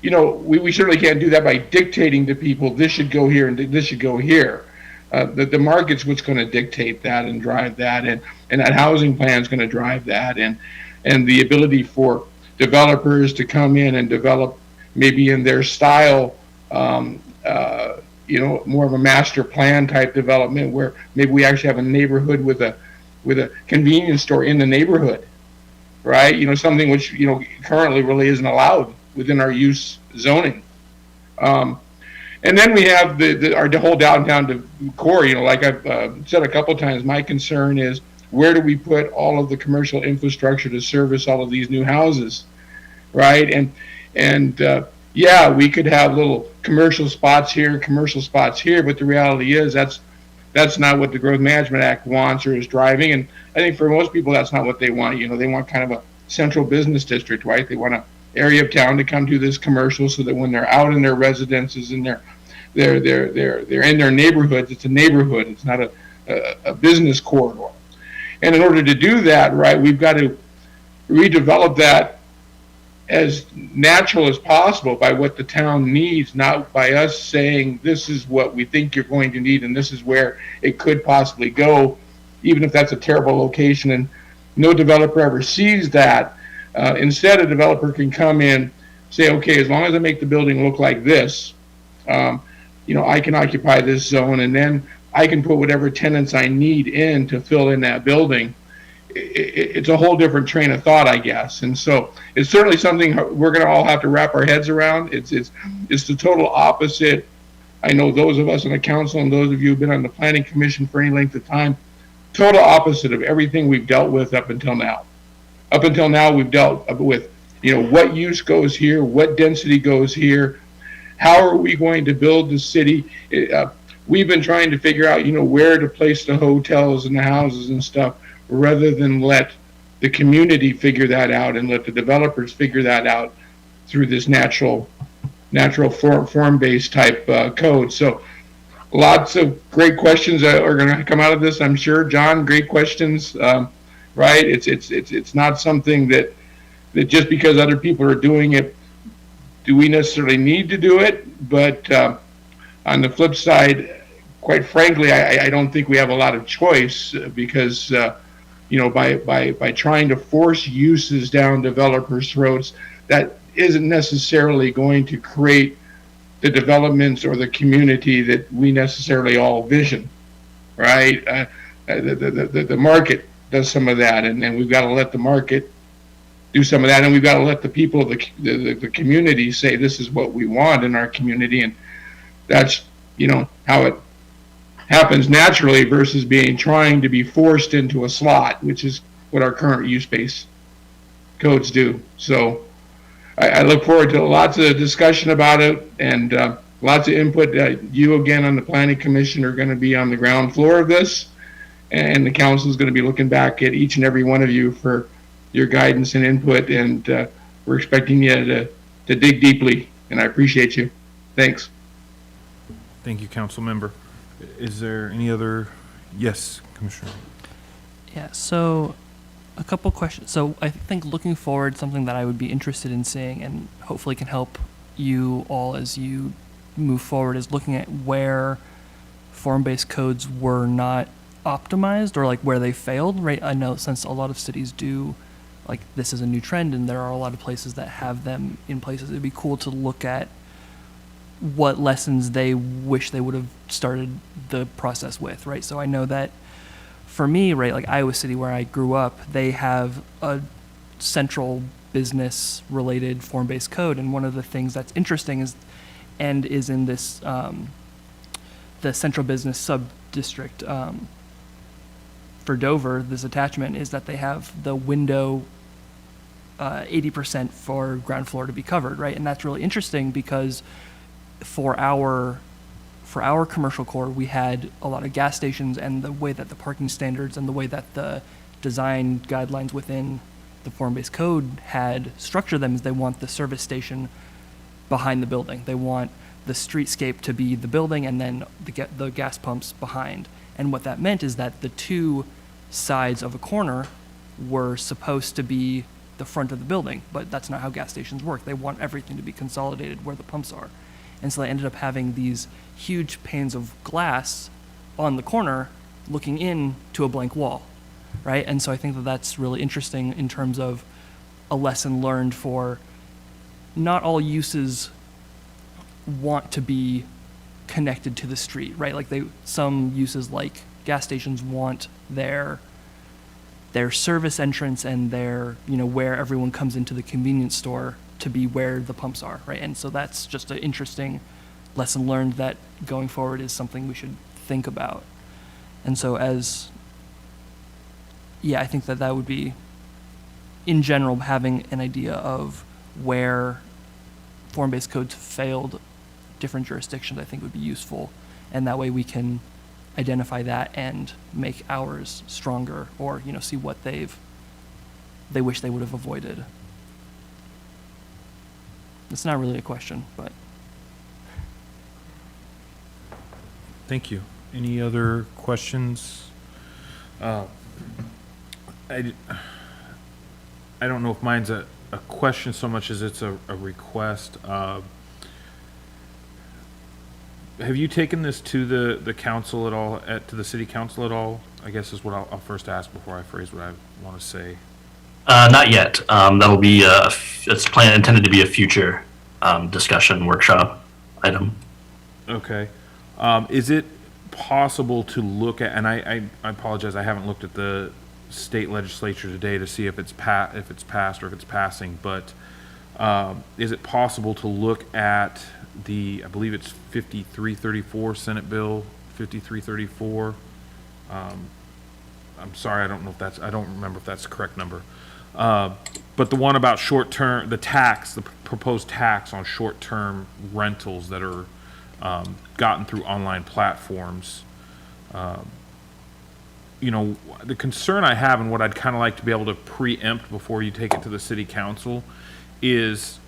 We certainly can't do that by dictating to people this should go here and this should go here. The market's what's going to dictate that and drive that, and that housing plan is going to drive that, and the ability for developers to come in and develop maybe in their style, more of a master plan type development, where maybe we actually have a neighborhood with a convenience store in the neighborhood, right? Something which currently really isn't allowed within our use zoning. And And then we have our whole downtown core, like I've said a couple times, my concern is where do we put all of the commercial infrastructure to service all of these new houses, right? And yeah, we could have little commercial spots here, but the reality is that's not what the Growth Management Act wants or is driving. And I think for most people, that's not what they want. They want kind of a central business district, right? They want an area of town to come to this commercial so that when they're out in their residences and they're in their neighborhoods, it's a neighborhood. It's not a business corridor. And in order to do that, right, we've got to redevelop that as natural as possible by what the town needs, not by us saying this is what we think you're going to need and this is where it could possibly go, even if that's a terrible location and no developer ever sees that. Instead, a developer can come in, say, okay, as long as I make the building look like this, I can occupy this zone, and then I can put whatever tenants I need in to fill in that building. It's a whole different train of thought, I guess. And so it's certainly something we're going to all have to wrap our heads around. It's the total opposite. I know those of us on the council and those of you who've been on the planning commission for any length of time, total opposite of everything we've dealt with up until now. Up until now, we've dealt with, what use goes here, what density goes here, how are we going to build the city? We've been trying to figure out, where to place the hotels and the houses and stuff, rather than let the community figure that out and let the developers figure that out through this natural form-based type code. So lots of great questions that are going to come out of this, I'm sure. John, great questions, right? It's not something that just because other people are doing it, do we necessarily need to do it? But on the flip side, quite frankly, I don't think we have a lot of choice because by trying to force uses down developers' throats, that isn't necessarily going to create the developments or the community that we necessarily all vision, right? The market does some of that, and we've got to let the market do some of that, and we've got to let the people of the community say this is what we want in our community, and that's how it happens naturally versus trying to be forced into a slot, which is what our current use-based codes do. So I look forward to lots of discussion about it and lots of input. You again on the Planning Commission are going to be on the ground floor of this, and the council is going to be looking back at each and every one of you for your guidance and input, and we're expecting you to dig deeply, and I appreciate you. Thanks. Thank you, council member. Is there any other? Yes, Commissioner. Yeah, so a couple questions. So I think looking forward, something that I would be interested in seeing and hopefully can help you all as you move forward is looking at where form-based codes were not optimized or like where they failed, right? I know since a lot of cities do, like this is a new trend and there are a lot of places that have them in places, it'd be cool to look at what lessons they wish they would have started the process with, right? So I know that for me, right, like Iowa City where I grew up, they have a central business related form-based code, and one of the things that's interesting is in this the central business sub-district for Dover, this attachment is that they have the window 80% for ground floor to be covered, right? And that's really interesting because for our commercial core, we had a lot of gas stations, and the way that the parking standards and the way that the design guidelines within the form-based code had structured them is they want the service station behind the building. They want the streetscape to be the building and then the gas pumps behind. And what that meant is that the two sides of a corner were supposed to be the front of the building, but that's not how gas stations work. They want everything to be consolidated where the pumps are. And so they ended up having these huge panes of glass on the corner looking in to a blank wall, right? And so I think that that's really interesting in terms of a lesson learned for not all uses want to be connected to the street, right? Like some uses like gas stations want their service entrance and their, where everyone comes into the convenience store to be where the pumps are, right? And so that's just an interesting lesson learned that going forward is something we should think about. And so I think that would be, in general, having an idea of where form-based codes failed different jurisdictions, I think would be useful. And that way we can identify that and make ours stronger, or, see what they wish they would have avoided. It's not really a question, but. Thank you. Any other questions? I don't know if mine's a question so much as it's a request. Have you taken this to the council at all, to the city council at all? I guess is what I'll first ask before I phrase what I want to say. Not yet. That'll be it's intended to be a future discussion workshop item. Okay. Is it possible to look at, and I apologize, I haven't looked at the state legislature today to see if it's passed or if it's passing, but is it possible to look at I believe it's 5334, Senate Bill 5334. I'm sorry, I don't remember if that's the correct number. But the one about short-term, the proposed tax on short-term rentals that are gotten through online platforms. The concern I have, and what I'd kind of like to be able to preempt before you take it to the city council, is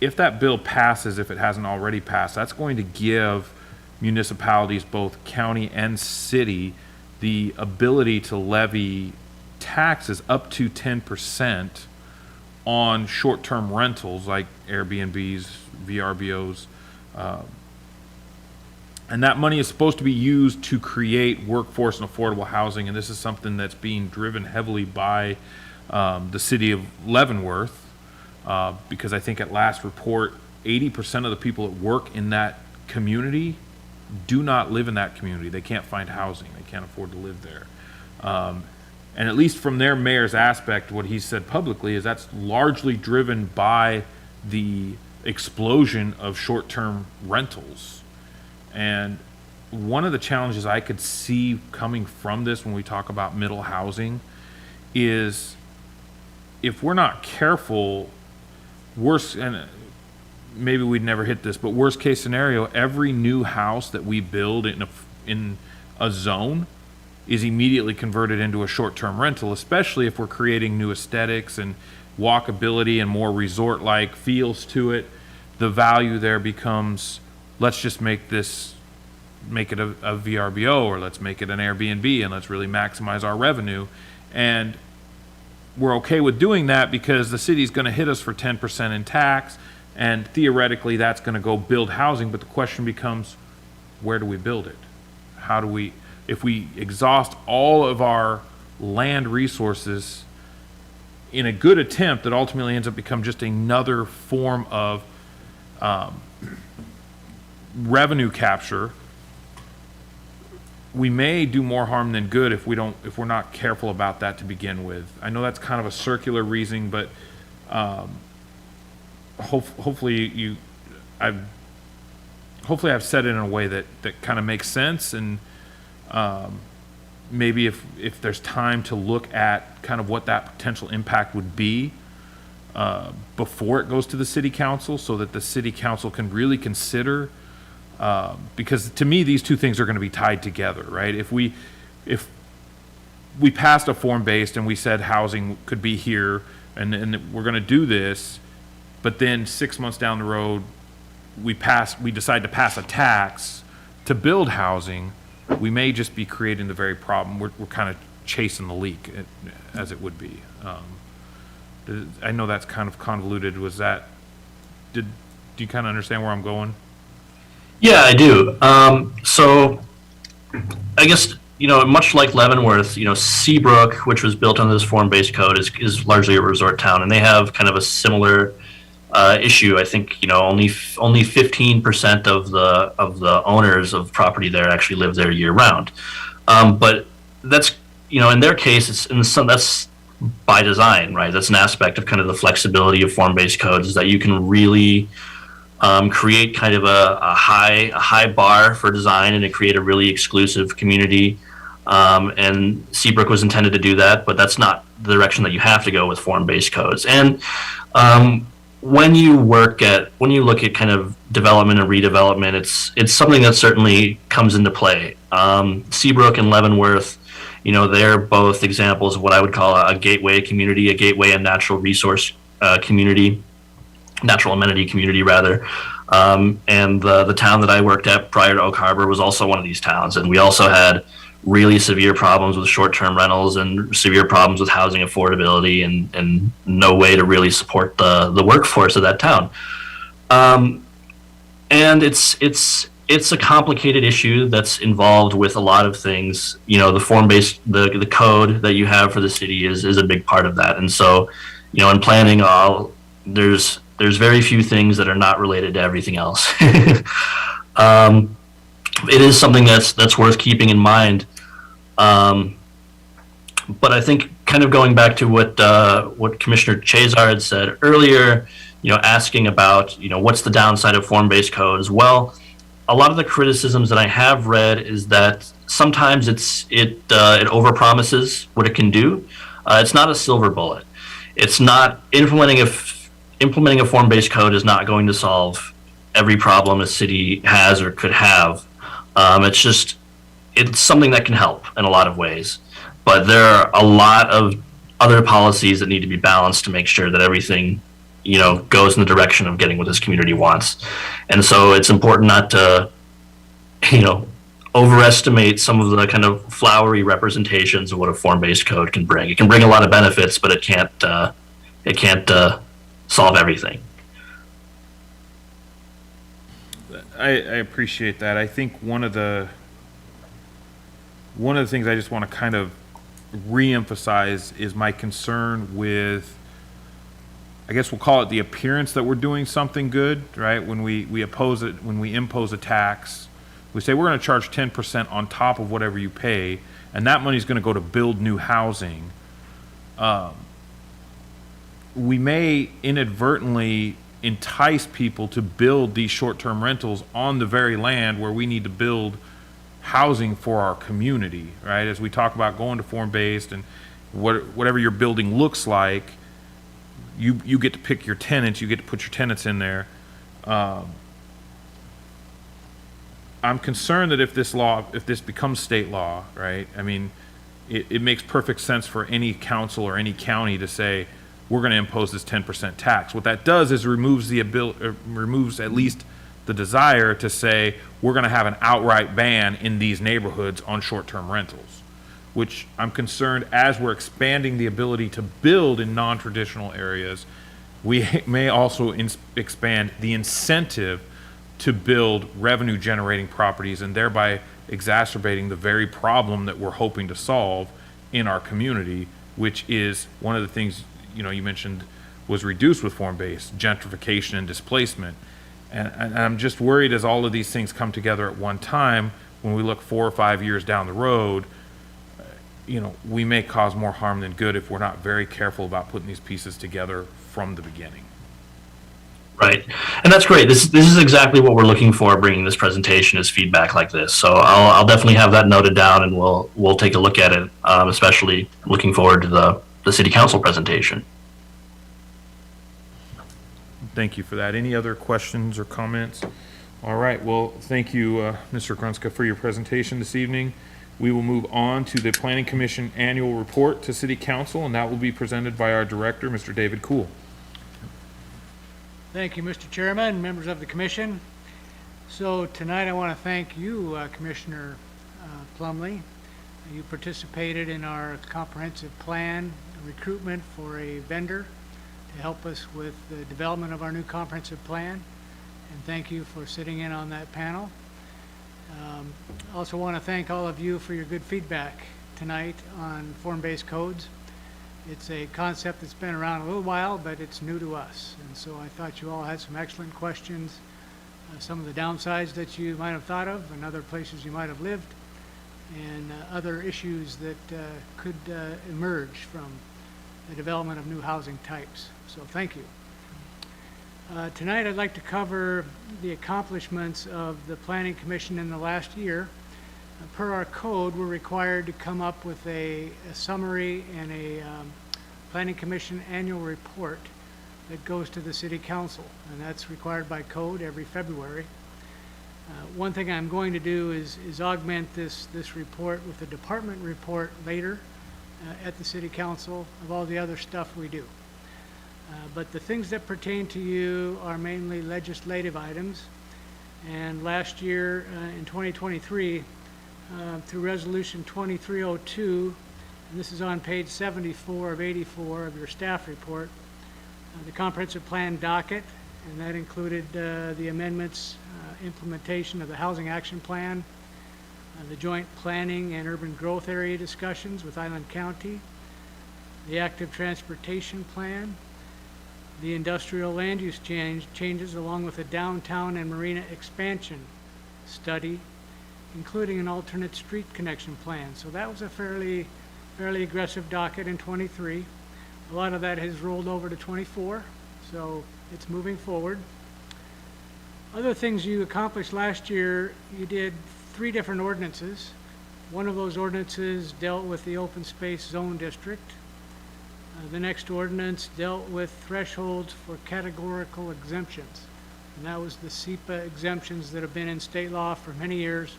if that bill passes, if it hasn't already passed, that's going to give municipalities, both county and city, the ability to levy taxes up to 10% on short-term rentals like Airbnbs, VRBOs, and that money is supposed to be used to create workforce and affordable housing, and this is something that's being driven heavily by the city of Leavenworth, because I think at last report, 80% of the people that work in that community do not live in that community. They can't find housing. They can't afford to live there. And at least from their mayor's aspect, what he said publicly is that's largely driven by the explosion of short-term rentals. And one of the challenges I could see coming from this when we talk about middle housing is if we're not careful, and maybe we'd never hit this, but worst case scenario, every new house that we build in a zone is immediately converted into a short-term rental, especially if we're creating new aesthetics and walkability and more resort-like feels to it. The value there becomes, let's just make it a VRBO, or let's make it an Airbnb, and let's really maximize our revenue. And we're okay with doing that because the city's going to hit us for 10% in tax, and theoretically that's going to go build housing. But the question becomes, where do we build it? How do we, if we exhaust all of our land resources in a good attempt that ultimately ends up becoming just another form of revenue capture, we may do more harm than good if we're not careful about that to begin with. I know that's kind of a circular reasoning, but hopefully I've said it in a way that kind of makes sense, and maybe if there's time to look at kind of what that potential impact would be before it goes to the city council, so that the city council can really consider. Because to me, these two things are going to be tied together, right? If we passed a form-based and we said housing could be here, and we're going to do this, but then 6 months down the road, we decide to pass a tax to build housing, we may just be creating the very problem. We're kind of chasing the leak, as it would be. I know that's kind of convoluted. Do you kind of understand where I'm going? Yeah, I do. So I guess, much like Leavenworth, Seabrook, which was built on this form-based code, is largely a resort town, and they have kind of a similar issue. I think, only 15% of the owners of property there actually live there year round. But that's, in their case, that's by design, right? That's an aspect of kind of the flexibility of form-based codes, is that you can really create kind of a high bar for design and to create a really exclusive community. And Seabrook was intended to do that, but that's not the direction that you have to go with form-based codes. And when you look at kind of development and redevelopment, it's something that certainly comes into play. Seabrook and Leavenworth, they're both examples of what I would call a gateway community, a gateway and natural resource community, natural amenity community rather. And the town that I worked at prior to Oak Harbor was also one of these towns, and we also had really severe problems with short-term rentals and severe problems with housing affordability and no way to really support the workforce of that town. And it's a complicated issue that's involved with a lot of things. The form-based, the code that you have for the city is a big part of that. And so, in planning, there's very few things that are not related to everything else. It is something that's worth keeping in mind. But I think kind of going back to what Commissioner Chazar had said earlier, asking about, what's the downside of form-based codes? Well, a lot of the criticisms that I have read is that sometimes it overpromises what it can do. It's not a silver bullet. It's not implementing a form-based code is not going to solve every problem a city has or could have. It's something that can help in a lot of ways, but there are a lot of other policies that need to be balanced to make sure that everything, goes in the direction of getting what this community wants. And so it's important not to, overestimate some of the kind of flowery representations of what a form-based code can bring. It can bring a lot of benefits, but it can't solve everything. I appreciate that. I think one of the things I just want to kind of reemphasize is my concern with, I guess we'll call it the appearance that we're doing something good, right? When we oppose it, when we impose a tax, we say we're going to charge 10% on top of whatever you pay, and that money is going to go to build new housing. We may inadvertently entice people to build these short-term rentals on the very land where we need to build housing for our community, right? As we talk about going to form-based and whatever your building looks like, you get to pick your tenants, you get to put your tenants in there. I'm concerned that if this becomes state law, right? I mean, it makes perfect sense for any council or any county to say, we're going to impose this 10% tax. What that does is removes at least the desire to say we're going to have an outright ban in these neighborhoods on short-term rentals, which I'm concerned as we're expanding the ability to build in non-traditional areas, we may also expand the incentive to build revenue-generating properties and thereby exacerbating the very problem that we're hoping to solve in our community, which is one of the things you mentioned was reduced with form-based, gentrification and displacement. And I'm just worried as all of these things come together at one time, when we look 4 or 5 years down the road, we may cause more harm than good if we're not very careful about putting these pieces together from the beginning. Right, and that's great. This is exactly what we're looking for, bringing this presentation, is feedback like this. So I'll definitely have that noted down, and we'll take a look at it. Especially looking forward to the city council presentation. Thank you for that. Any other questions or comments? All right, well, thank you, Mr. Grunska, for your presentation this evening. We will move on to the Planning Commission annual report to City Council, and that will be presented by our director, Mr. David Kuhl. Thank you, Mr. Chairman, members of the commission. So tonight I want to thank you, Commissioner Plumley. You participated in our comprehensive plan recruitment for a vendor to help us with the development of our new comprehensive plan. And thank you for sitting in on that panel. I also want to thank all of you for your good feedback tonight on form-based codes. It's a concept that's been around a little while, but it's new to us. And so I thought you all had some excellent questions, some of the downsides that you might have thought of and other places you might have lived, and other issues that could emerge from the development of new housing types. So thank you. Tonight, I'd like to cover the accomplishments of the Planning Commission in the last year. Per our code, we're required to come up with a summary and a Planning Commission annual report that goes to the City Council, and that's required by code every February. One thing I'm going to do is augment this report with a department report later at the City Council of all the other stuff we do. But the things that pertain to you are mainly legislative items. And last year, in 2023, through Resolution 2302, and this is on page 74 of 84 of your staff report, the comprehensive plan docket, and that included the amendments, implementation of the housing action plan, the joint planning and urban growth area discussions with Island County, the active transportation plan, the industrial land use changes along with a downtown and marina expansion study, including an alternate street connection plan. So that was a fairly aggressive docket in 23. A lot of that has rolled over to 24, so it's moving forward. Other things you accomplished last year, you did 3 different ordinances. One of those ordinances dealt with the open space zone district. The next ordinance dealt with thresholds for categorical exemptions. And that was the SEPA exemptions that have been in state law for many years.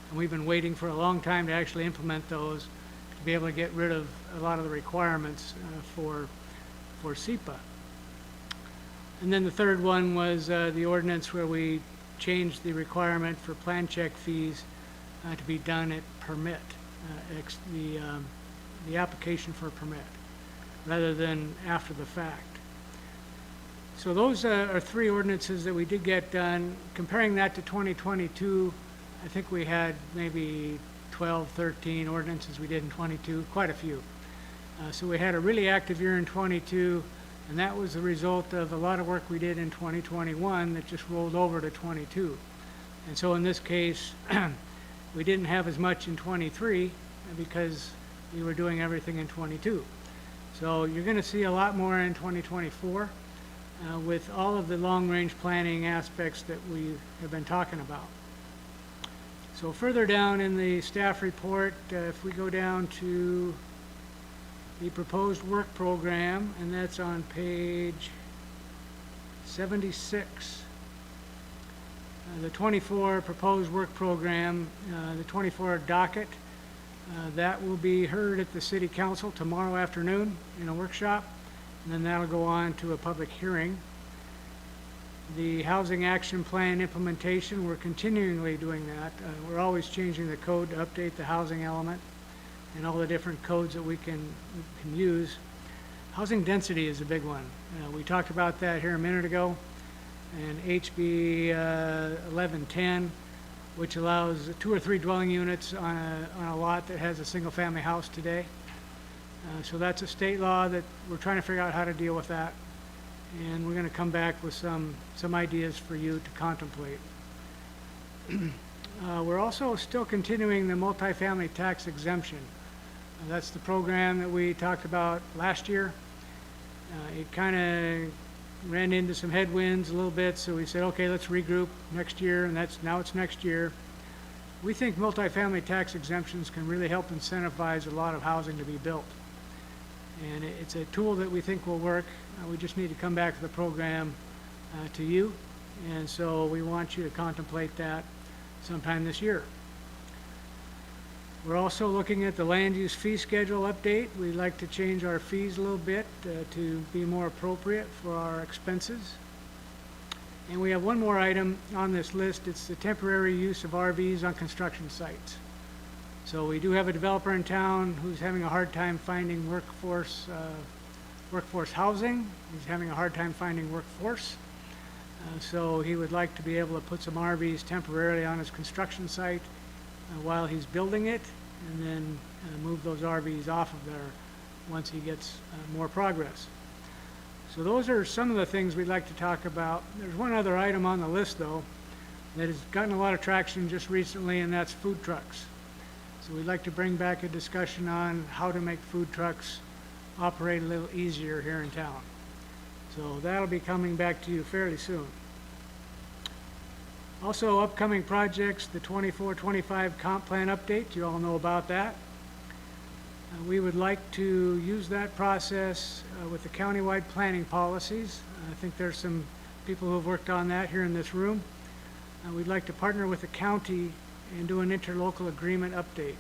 And we've been waiting for a long time to actually implement those, to be able to get rid of a lot of the requirements for SEPA. And then the third one was the ordinance where we changed the requirement for plan check fees to be done at permit, the application for a permit, rather than after the fact. So those are 3 ordinances that we did get done. Comparing that to 2022, I think we had maybe 12, 13 ordinances we did in 22, quite a few. So we had a really active year in 22, and that was the result of a lot of work we did in 2021 that just rolled over to 22. And so in this case, we didn't have as much in 23 because we were doing everything in 22. So you're going to see a lot more in 2024 with all of the long-range planning aspects that we have been talking about. So further down in the staff report, if we go down to the proposed work program, and that's on page 76. The 24 proposed work program, the 24 docket, that will be heard at the City Council tomorrow afternoon in a workshop, and then that'll go on to a public hearing. The housing action plan implementation, we're continually doing that. We're always changing the code to update the housing element and all the different codes that we can use. Housing density is a big one. We talked about that here a minute ago, and HB 1110, which allows 2 or 3 dwelling units on a lot that has a single-family house today. So that's a state law that we're trying to figure out how to deal with that, and we're going to come back with some ideas for you to contemplate. We're also still continuing the multifamily tax exemption. That's the program that we talked about last year. It kind of ran into some headwinds a little bit, so we said, okay, let's regroup next year, and now it's next year. We think multifamily tax exemptions can really help incentivize a lot of housing to be built. And it's a tool that we think will work. We just need to come back to the program to you, and so we want you to contemplate that sometime this year. We're also looking at the land use fee schedule update. We'd like to change our fees a little bit to be more appropriate for our expenses. And we have one more item on this list. It's the temporary use of RVs on construction sites. So we do have a developer in town who's having a hard time finding workforce housing. He's having a hard time finding workforce. So he would like to be able to put some RVs temporarily on his construction site while he's building it, and then move those RVs off of there once he gets more progress. So those are some of the things we'd like to talk about. There's one other item on the list, though, that has gotten a lot of traction just recently, and that's food trucks. So we'd like to bring back a discussion on how to make food trucks operate a little easier here in town. So that'll be coming back to you fairly soon. Also, upcoming projects, the 24-25 comp plan update, you all know about that. We would like to use that process with the countywide planning policies. I think there's some people who have worked on that here in this room. We'd like to partner with the county and do an interlocal agreement update.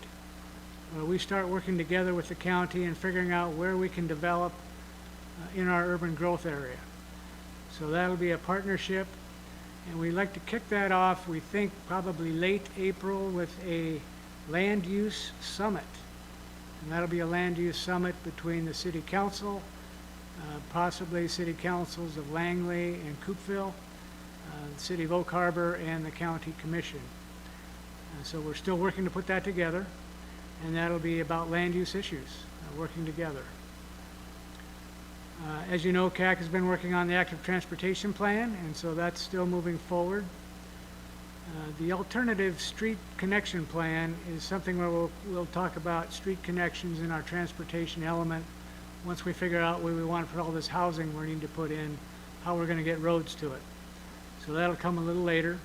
We start working together with the county and figuring out where we can develop in our urban growth area. So that'll be a partnership, and we'd like to kick that off, we think probably late April, with a land use summit. And that'll be a land use summit between the city council, possibly city councils of Langley and Coopville, the city of Oak Harbor, and the county commission. So we're still working to put that together, and that'll be about land use issues, working together. As you know, CAC has been working on the active transportation plan, and so that's still moving forward. The alternative street connection plan is something where we'll talk about street connections in our transportation element once we figure out where we want to put all this housing we need to put in, how we're going to get roads to it. So that'll come a little later.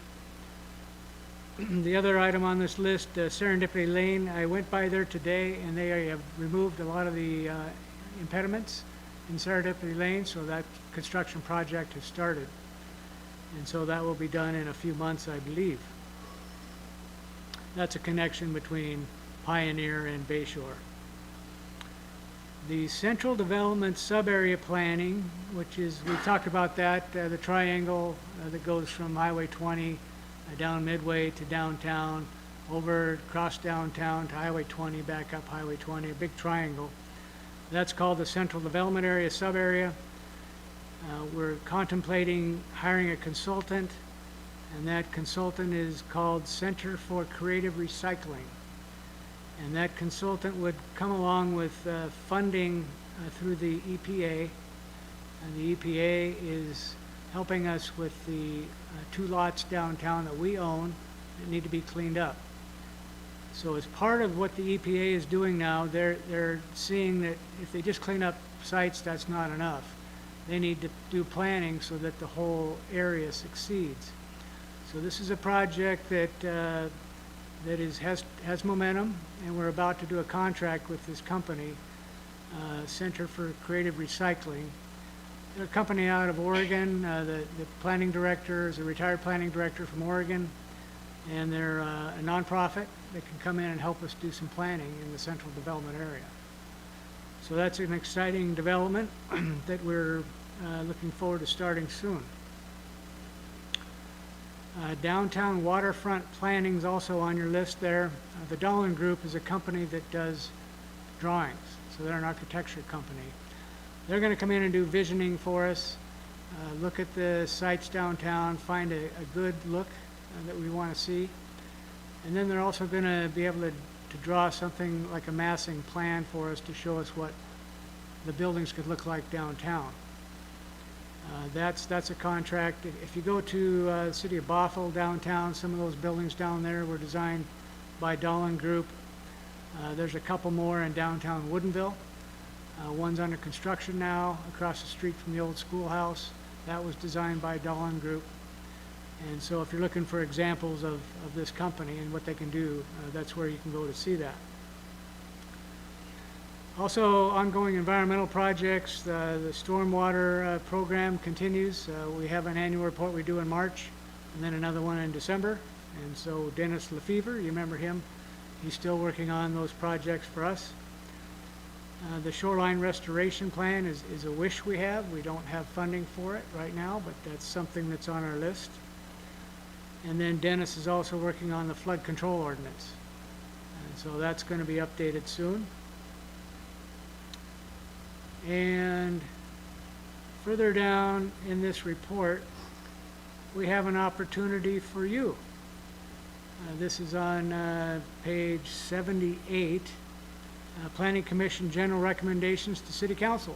The other item on this list, Serendipity Lane, I went by there today and they have removed a lot of the impediments in Serendipity Lane, so that construction project has started. And so that will be done in a few months, I believe. That's a connection between Pioneer and Bayshore. The central development sub-area planning, which is, we talked about that, the triangle that goes from Highway 20 down Midway to downtown, over across downtown to Highway 20, back up Highway 20, a big triangle. That's called the Central Development Area sub-area. We're contemplating hiring a consultant, and that consultant is called Center for Creative Recycling. And that consultant would come along with funding through the EPA. And the EPA is helping us with the 2 lots downtown that we own that need to be cleaned up. So as part of what the EPA is doing now, they're seeing that if they just clean up sites, that's not enough. They need to do planning so that the whole area succeeds. So this is a project that has momentum, and we're about to do a contract with this company, Center for Creative Recycling. They're a company out of Oregon. The planning director is a retired planning director from Oregon, and they're a nonprofit that can come in and help us do some planning in the central development area. So that's an exciting development that we're looking forward to starting soon. Downtown waterfront planning is also on your list there. The Dolan Group is a company that does drawings, so they're an architecture company. They're going to come in and do visioning for us, look at the sites downtown, find a good look that we want to see. And then they're also going to be able to draw something like a massing plan for us to show us what the buildings could look like downtown. That's a contract. If you go to the city of Bothell downtown, some of those buildings down there were designed by Dolan Group. There's a couple more in downtown Woodinville. One's under construction now across the street from the old schoolhouse. That was designed by Dolan Group. And so if you're looking for examples of this company and what they can do, that's where you can go to see that. Also, ongoing environmental projects. The stormwater program continues. We have an annual report we do in March, and then another one in December. And so Dennis Lefevre, you remember him, he's still working on those projects for us. The shoreline restoration plan is a wish we have. We don't have funding for it right now, but that's something that's on our list. And then Dennis is also working on the flood control ordinance. And so that's going to be updated soon. And further down in this report, we have an opportunity for you. This is on page 78, Planning Commission General Recommendations to City Council.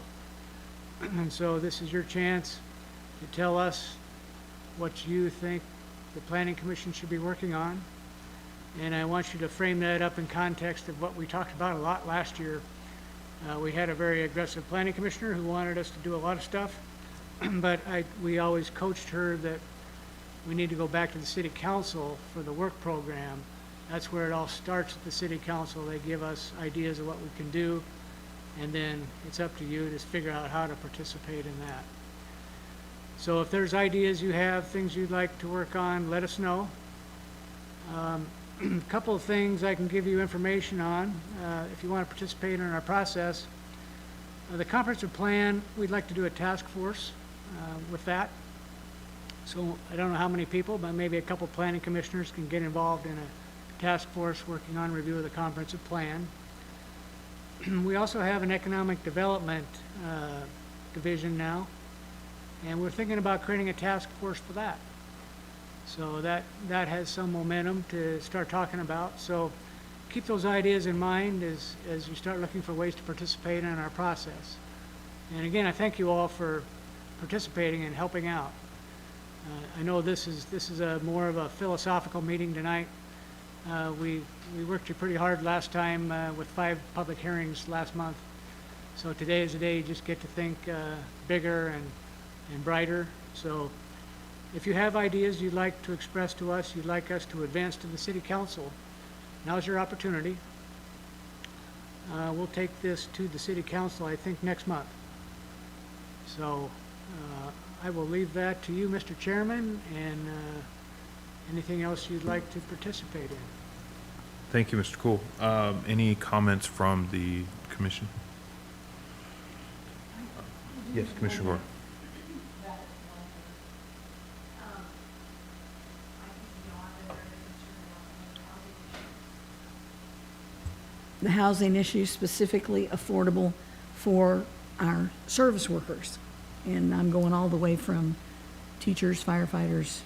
And so this is your chance to tell us what you think the Planning Commission should be working on. And I want you to frame that up in context of what we talked about a lot last year. We had a very aggressive planning commissioner who wanted us to do a lot of stuff. but we always coached her that we need to go back to the city council for the work program. That's where it all starts at the city council. They give us ideas of what we can do, and then it's up to you to figure out how to participate in that. So if there's ideas you have, things you'd like to work on, let us know. A couple of things I can give you information on if you want to participate in our process. The comprehensive plan, we'd like to do a task force with that. So I don't know how many people, but maybe a couple planning commissioners can get involved in a task force working on review of the comprehensive plan. We also have an economic development division now, and we're thinking about creating a task force for that. So that has some momentum to start talking about. So keep those ideas in mind as you start looking for ways to participate in our process. And again, I thank you all for participating and helping out. I know this is a more of a philosophical meeting tonight. We worked you pretty hard last time with 5 public hearings last month. So today is the day you just get to think bigger and brighter. So if you have ideas you'd like to express to us, you'd like us to advance to the city council, now's your opportunity. We'll take this to the city council, I think, next month. So I will leave that to you, Mr. Chairman, and anything else you'd like to participate in. Thank you, Mr. Cool. Any comments from the commission? Yes, Commissioner Gore. The housing issue, specifically affordable for our service workers. And I'm going all the way from teachers, firefighters,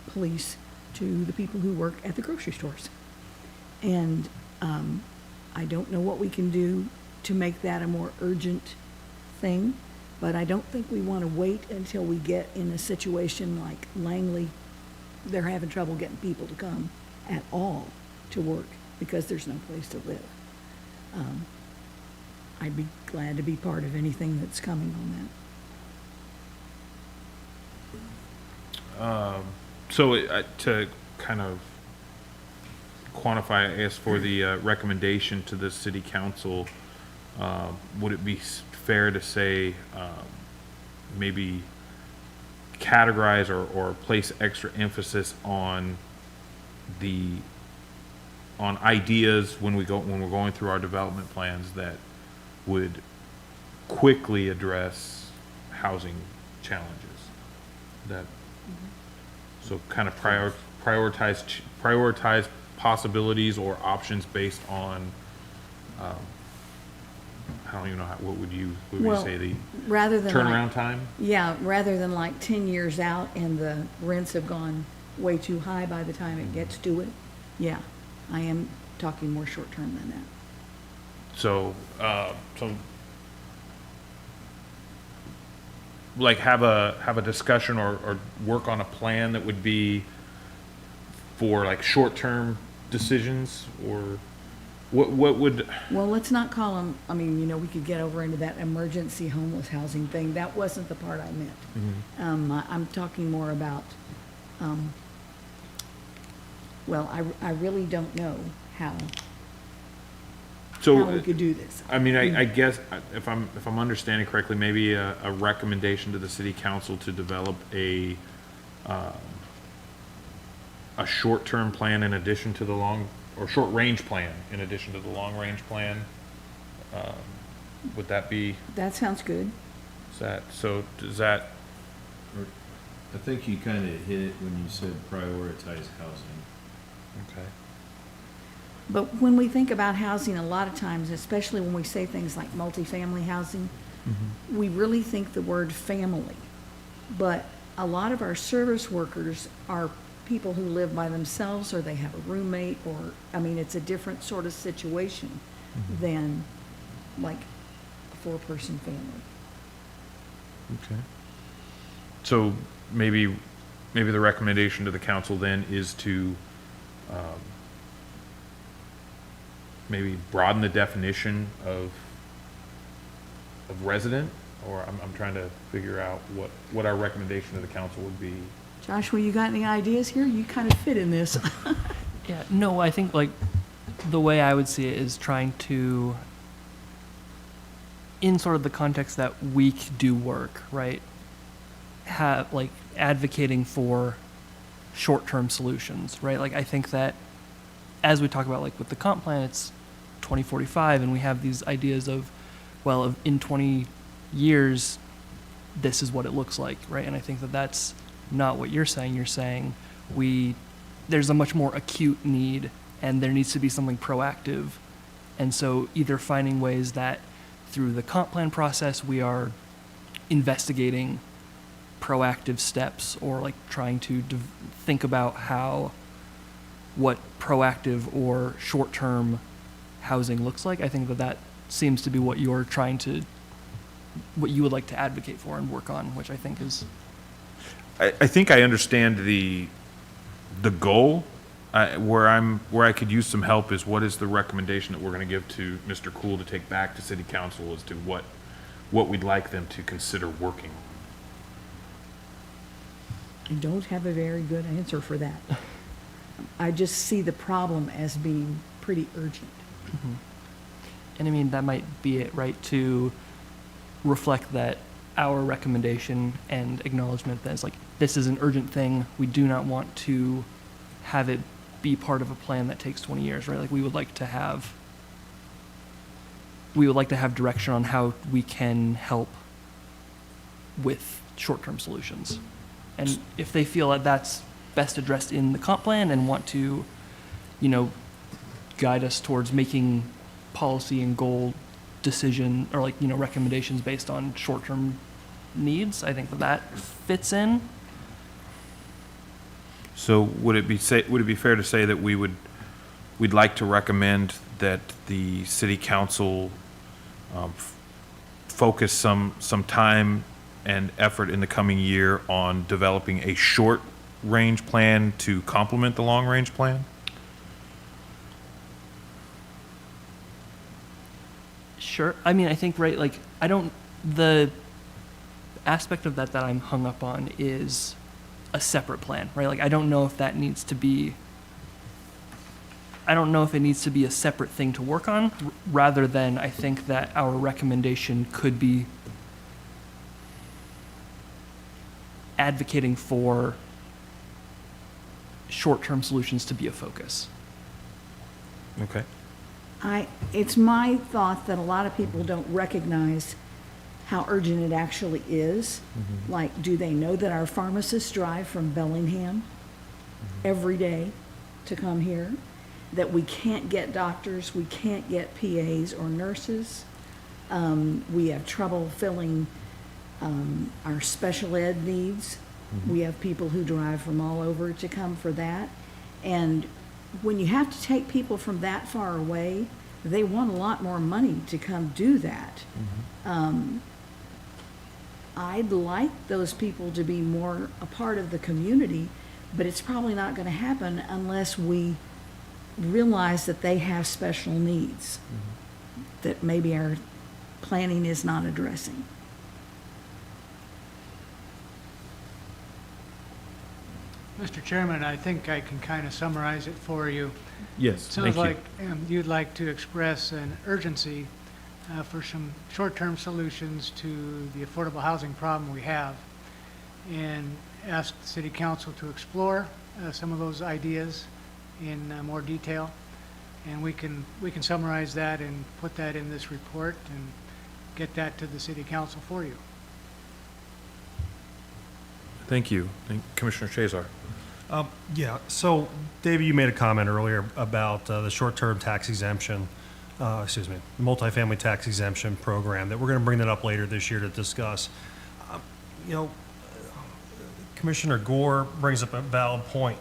police, to the people who work at the grocery stores. And I don't know what we can do to make that a more urgent thing, but I don't think we want to wait until we get in a situation like Langley. They're having trouble getting people to come at all to work because there's no place to live. I'd be glad to be part of anything that's coming on that. So to kind of quantify, I guess, for the recommendation to the city council, would it be fair to say maybe categorize or place extra emphasis on ideas when we're going through our development plans that would quickly address housing challenges? So kind of prioritize possibilities or options based on, I don't even know what would you Well, say, the Rather than turnaround time? Yeah, rather than like 10 years out and the rents have gone way too high by the time it gets to it. Yeah, I am talking more short term than that. So, like have a discussion or work on a plan that would be for like short-term decisions, or what would, Well, let's not call them, I mean, you know, we could get over into that emergency homeless housing thing. That wasn't the part I meant. I'm talking more about, well, I really don't know how we could do this. I mean, I guess if I'm understanding correctly, maybe a recommendation to the city council to develop a short-term plan in addition to the short-range plan in addition to the long-range plan. Would that be, That sounds good. does that, I think you kind of hit it when you said prioritize housing. okay. But when we think about housing, a lot of times, especially when we say things like multifamily housing, we really think the word family. But a lot of our service workers are people who live by themselves, or they have a roommate, or, I mean, it's a different sort of situation than like a 4-person family. Okay. So maybe the recommendation to the council then is to maybe broaden the definition of resident, or I'm trying to figure out what our recommendation to the council would be. Joshua, you got any ideas here? You kind of fit in this. Yeah, no, I think like the way I would see it is trying to, in sort of the context that week do work, right? Have like advocating for short-term solutions, right? Like I think that as we talk about like with the comp plan, it's 2045 and we have these ideas of, well, in 20 years, this is what it looks like, right? And I think that that's not what you're saying. You're saying there's a much more acute need and there needs to be something proactive. And so either finding ways that through the comp plan process, we are investigating proactive steps or like trying to think about what proactive or short-term housing looks like. I think that seems to be what you would like to advocate for and work on, which I think is. I think I understand the goal. Where I could use some help is what is the recommendation that we're going to give to Mr. Cool to take back to City Council as to what we'd like them to consider working on. I don't have a very good answer for that. I just see the problem as being pretty urgent. Mm-hmm. And I mean, that might be it, right? To reflect that our recommendation and acknowledgement that it's like, this is an urgent thing. We do not want to have it be part of a plan that takes 20 years, right? Like we would like to have direction on how we can help with short-term solutions. And if they feel that that's best addressed in the comp plan and want to, guide us towards making policy and goal decision or recommendations based on short-term needs, I think that fits in. So would it be fair to say that we'd like to recommend that the City Council focus some time and effort in the coming year on developing a short-range plan to complement the long-range plan? Sure. I mean, I think, right, like, the aspect of that I'm hung up on is a separate plan, right? Like, I don't know if it needs to be a separate thing to work on, rather than I think that our recommendation could be advocating for short-term solutions to be a focus. Okay. It's my thought that a lot of people don't recognize how urgent it actually is. Mm-hmm. Like, do they know that our pharmacists drive from Bellingham every day to come here? That we can't get doctors, we can't get PAs or nurses. We have trouble filling our special ed needs. Mm-hmm. We have people who drive from all over to come for that. And when you have to take people from that far away, they want a lot more money to come do that. Mm-hmm. I'd like those people to be more a part of the community, but it's probably not going to happen unless we realize that they have special needs that maybe our planning is not addressing. Mr. Chairman, I think I can kind of summarize it for you. Yes, Sounds thank you. like you'd like to express an urgency for some short-term solutions to the affordable housing problem we have, and ask the City Council to explore some of those ideas in more detail. And we can summarize that and put that in this report and get that to the City Council for you. Thank you. Commissioner Chazar. Yeah, so David, you made a comment earlier about the short-term tax exemption, the multifamily tax exemption program, that we're going to bring that up later this year to discuss. Commissioner Gore brings up a valid point.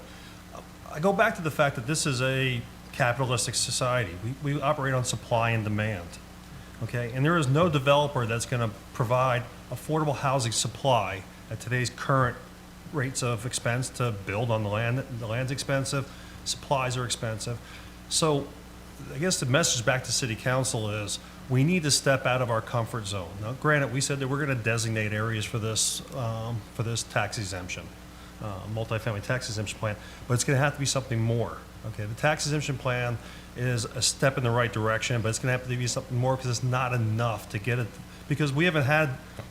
I go back to the fact that this is a capitalistic society. We operate on supply and demand, okay? And there is no developer that's going to provide affordable housing supply at today's current rates of expense to build on the land. The land's expensive, supplies are expensive. So I guess the message back to City Council is, we need to step out of our comfort zone. Now, granted, we said that we're going to designate areas for this tax exemption, multifamily tax exemption plan, but it's going to have to be something more. Okay, the tax exemption plan is a step in the right direction, but it's going to have to be something more because it's not enough to get it. Because we haven't had,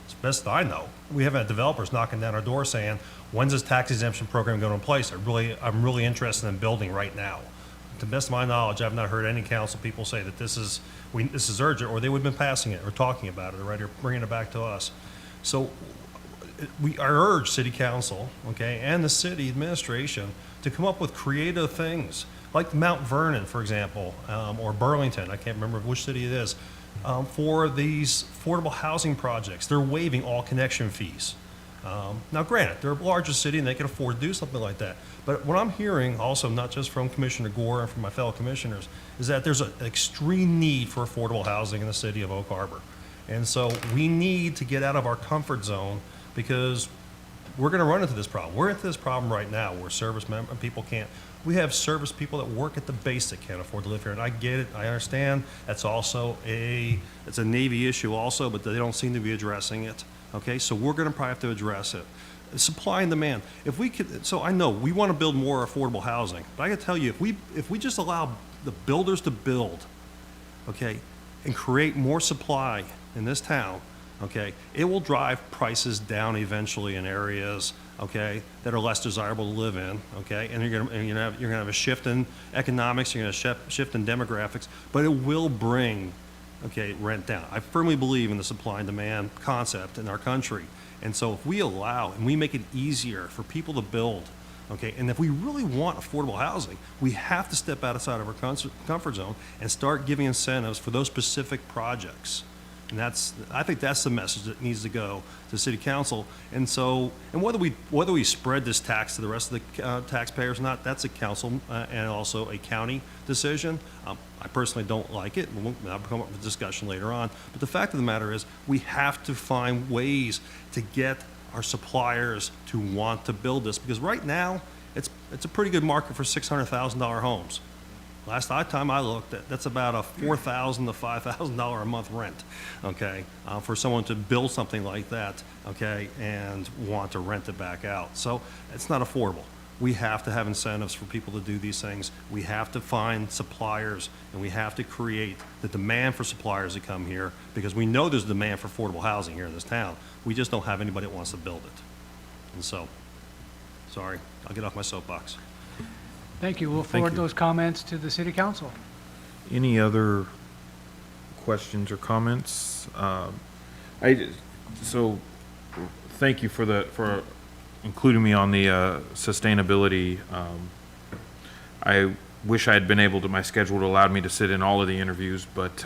as best I know, we haven't had developers knocking down our door saying, "When's this tax exemption program going to place? I'm really interested in building right now." To the best of my knowledge, I've not heard any council people say that this is urgent, or they would have been passing it or talking about it already or bringing it back to us. So I urge city council, okay, and the city administration to come up with creative things, like Mount Vernon, for example, or Burlington, I can't remember which city it is, for these affordable housing projects. They're waiving all connection fees. Now, granted, they're a larger city and they can afford to do something like that. But what I'm hearing also, not just from Commissioner Gore and from my fellow commissioners, is that there's an extreme need for affordable housing in the city of Oak Harbor. And so we need to get out of our comfort zone because we're going to run into this problem. We're into this problem right now where people can't. We have service people that work at the base that can't afford to live here, and I get it. I understand. That's also it's a Navy issue also, but they don't seem to be addressing it. Okay, so we're going to probably have to address it. Supply and demand. If we could, so I know we want to build more affordable housing, but I got to tell you, if we just allow the builders to build, okay, and create more supply in this town, okay, it will drive prices down eventually in areas, okay, that are less desirable to live in, okay, and you're gonna have a shift in economics, you're gonna shift in demographics, but it will bring, okay, rent down. I firmly believe in the supply and demand concept in our country, and so if we allow and we make it easier for people to build, okay, and if we really want affordable housing, we have to step outside of our comfort zone and start giving incentives for those specific projects. And I think that's the message that needs to go to City Council. And so, and whether we spread this tax to the rest of the taxpayers or not, that's a council and also a county decision. I personally don't like it. I'll come up with a discussion later on. But the fact of the matter is, we have to find ways to get our suppliers to want to build this, because right now it's a pretty good market for $600,000 homes. Last time I looked, that's about a $4,000 to $5,000 a month rent, okay, for someone to build something like that, okay, and want to rent it back out. So it's not affordable. We have to have incentives for people to do these things. We have to find suppliers, and we have to create the demand for suppliers to come here, because we know there's demand for affordable housing here in this town. We just don't have anybody that wants to build it. And so, sorry, I'll get off my soapbox. Thank you. We'll Thank forward you. those comments to the city council. Any other questions or comments? So thank you for including me on the sustainability. I wish I had been able to, my schedule would allowed me to sit in all of the interviews, but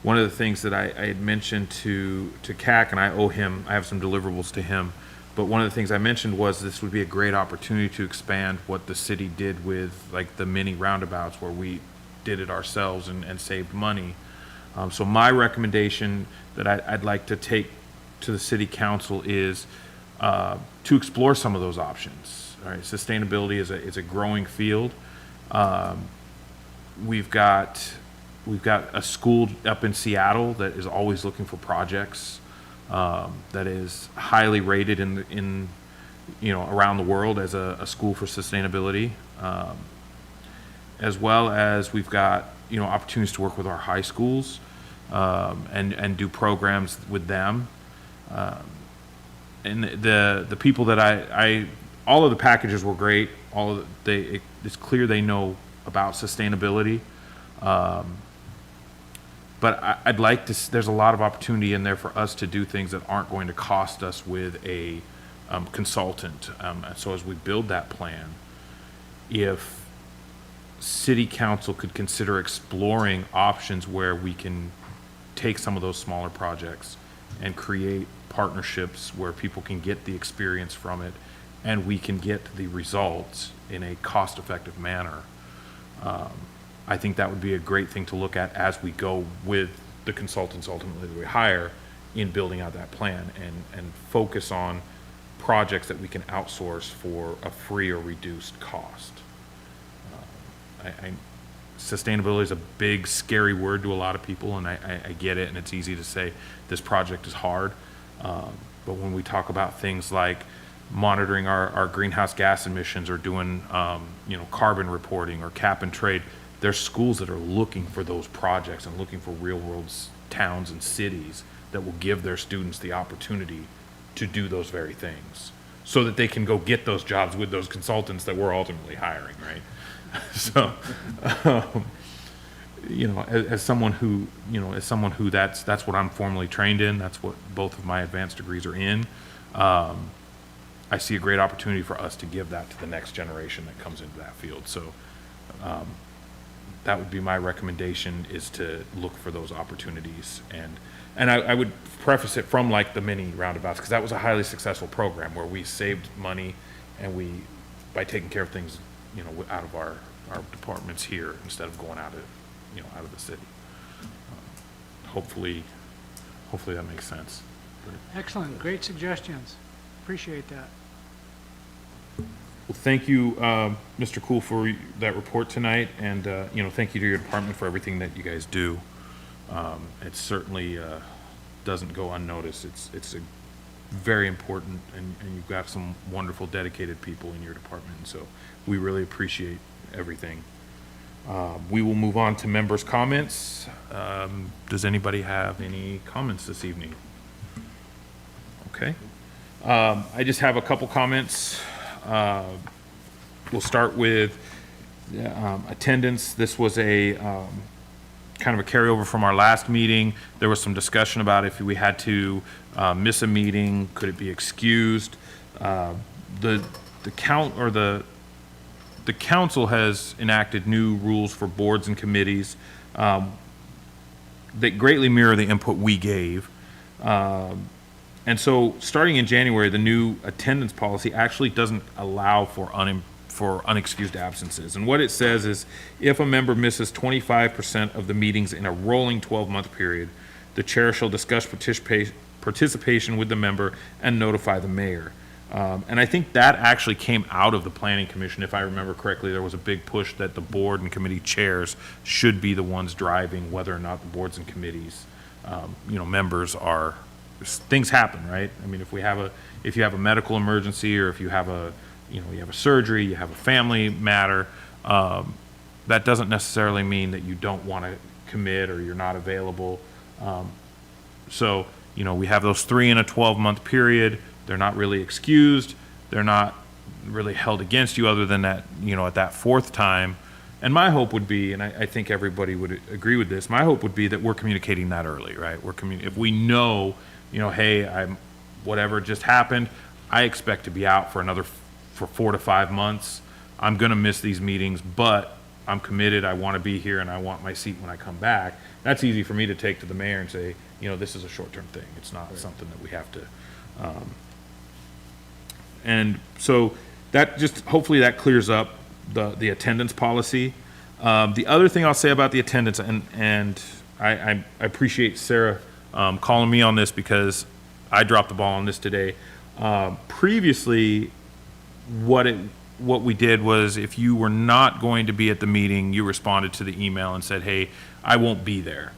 one of the things that I had mentioned to CAC, and I owe him, I have some deliverables to him, but one of the things I mentioned was this would be a great opportunity to expand what the city did with like the mini roundabouts where we did it ourselves and saved money. So my recommendation that I'd like to take to the city council is to explore some of those options. All right, sustainability is a growing field. We've got a school up in Seattle that is always looking for projects. That is highly rated in around the world as a school for sustainability, as well as we've got opportunities to work with our high schools and do programs with them. And the people that I all of the packages were great. It's clear they know about sustainability. But I'd like to, there's a lot of opportunity in there for us to do things that aren't going to cost us with a consultant. So as we build that plan, if city council could consider exploring options where we can take some of those smaller projects and create partnerships where people can get the experience from it and we can get the results in a cost-effective manner. I think that would be a great thing to look at as we go with the consultants ultimately that we hire in building out that plan and focus on projects that we can outsource for a free or reduced cost. sustainability is a big, scary word to a lot of people, and I get it, and it's easy to say this project is hard. But when we talk about things like monitoring our greenhouse gas emissions or doing, carbon reporting or cap and trade, there's schools that are looking for those projects and looking for real world towns and cities that will give their students the opportunity to do those very things so that they can go get those jobs with those consultants that we're ultimately hiring, right? So, as someone who, that's what I'm formally trained in, that's what both of my advanced degrees are in. I see a great opportunity for us to give that to the next generation that comes into that field. So, that would be my recommendation, is to look for those opportunities. And I would preface it from like the mini roundabouts, because that was a highly successful program where we saved money and by taking care of things, out of our departments here instead of going out of the city. Hopefully that makes sense. Excellent, great suggestions. Appreciate that. Well, thank you, Mr. Cool, for that report tonight, and thank you to your department for everything that you guys do. It certainly doesn't go unnoticed. It's a very important, and you've got some wonderful, dedicated people in your department, and so we really appreciate everything. We will move on to members' comments. Does anybody have any comments this evening? Okay. I just have a couple comments. We'll start with attendance. This was a kind of a carryover from our last meeting. There was some discussion about if we had to miss a meeting, could it be excused? The council has enacted new rules for boards and committees that greatly mirror the input we gave. And so, starting in January, the new attendance policy actually doesn't allow for unexcused absences. And what it says is, if a member misses 25% of the meetings in a rolling 12-month period, the chair shall discuss participation with the member and notify the mayor. And I think that actually came out of the Planning Commission. If I remember correctly, there was a big push that the board and committee chairs should be the ones driving whether or not the boards and committees, members are. Things happen, right? I mean, if you have a medical emergency, or if you have you have a surgery, you have a family matter, that doesn't necessarily mean that you don't want to commit or you're not available. So, we have those 3 in a 12-month period. They're not really excused. They're not really held against you other than that, at that 4th time. And my hope would be, and I think everybody would agree with this, my hope would be that we're communicating that early, right? If we know, hey, whatever just happened, I expect to be out for 4 to 5 months. I'm going to miss these meetings, but I'm committed. I want to be here, and I want my seat when I come back. That's easy for me to take to the mayor and say, this is a short-term thing. It's not something that we have to. And so that hopefully that clears up the attendance policy. The other thing I'll say about the attendance, and I appreciate Sarah calling me on this, because I dropped the ball on this today. Previously, what we did was, if you were not going to be at the meeting, you responded to the email and said, hey, I won't be there.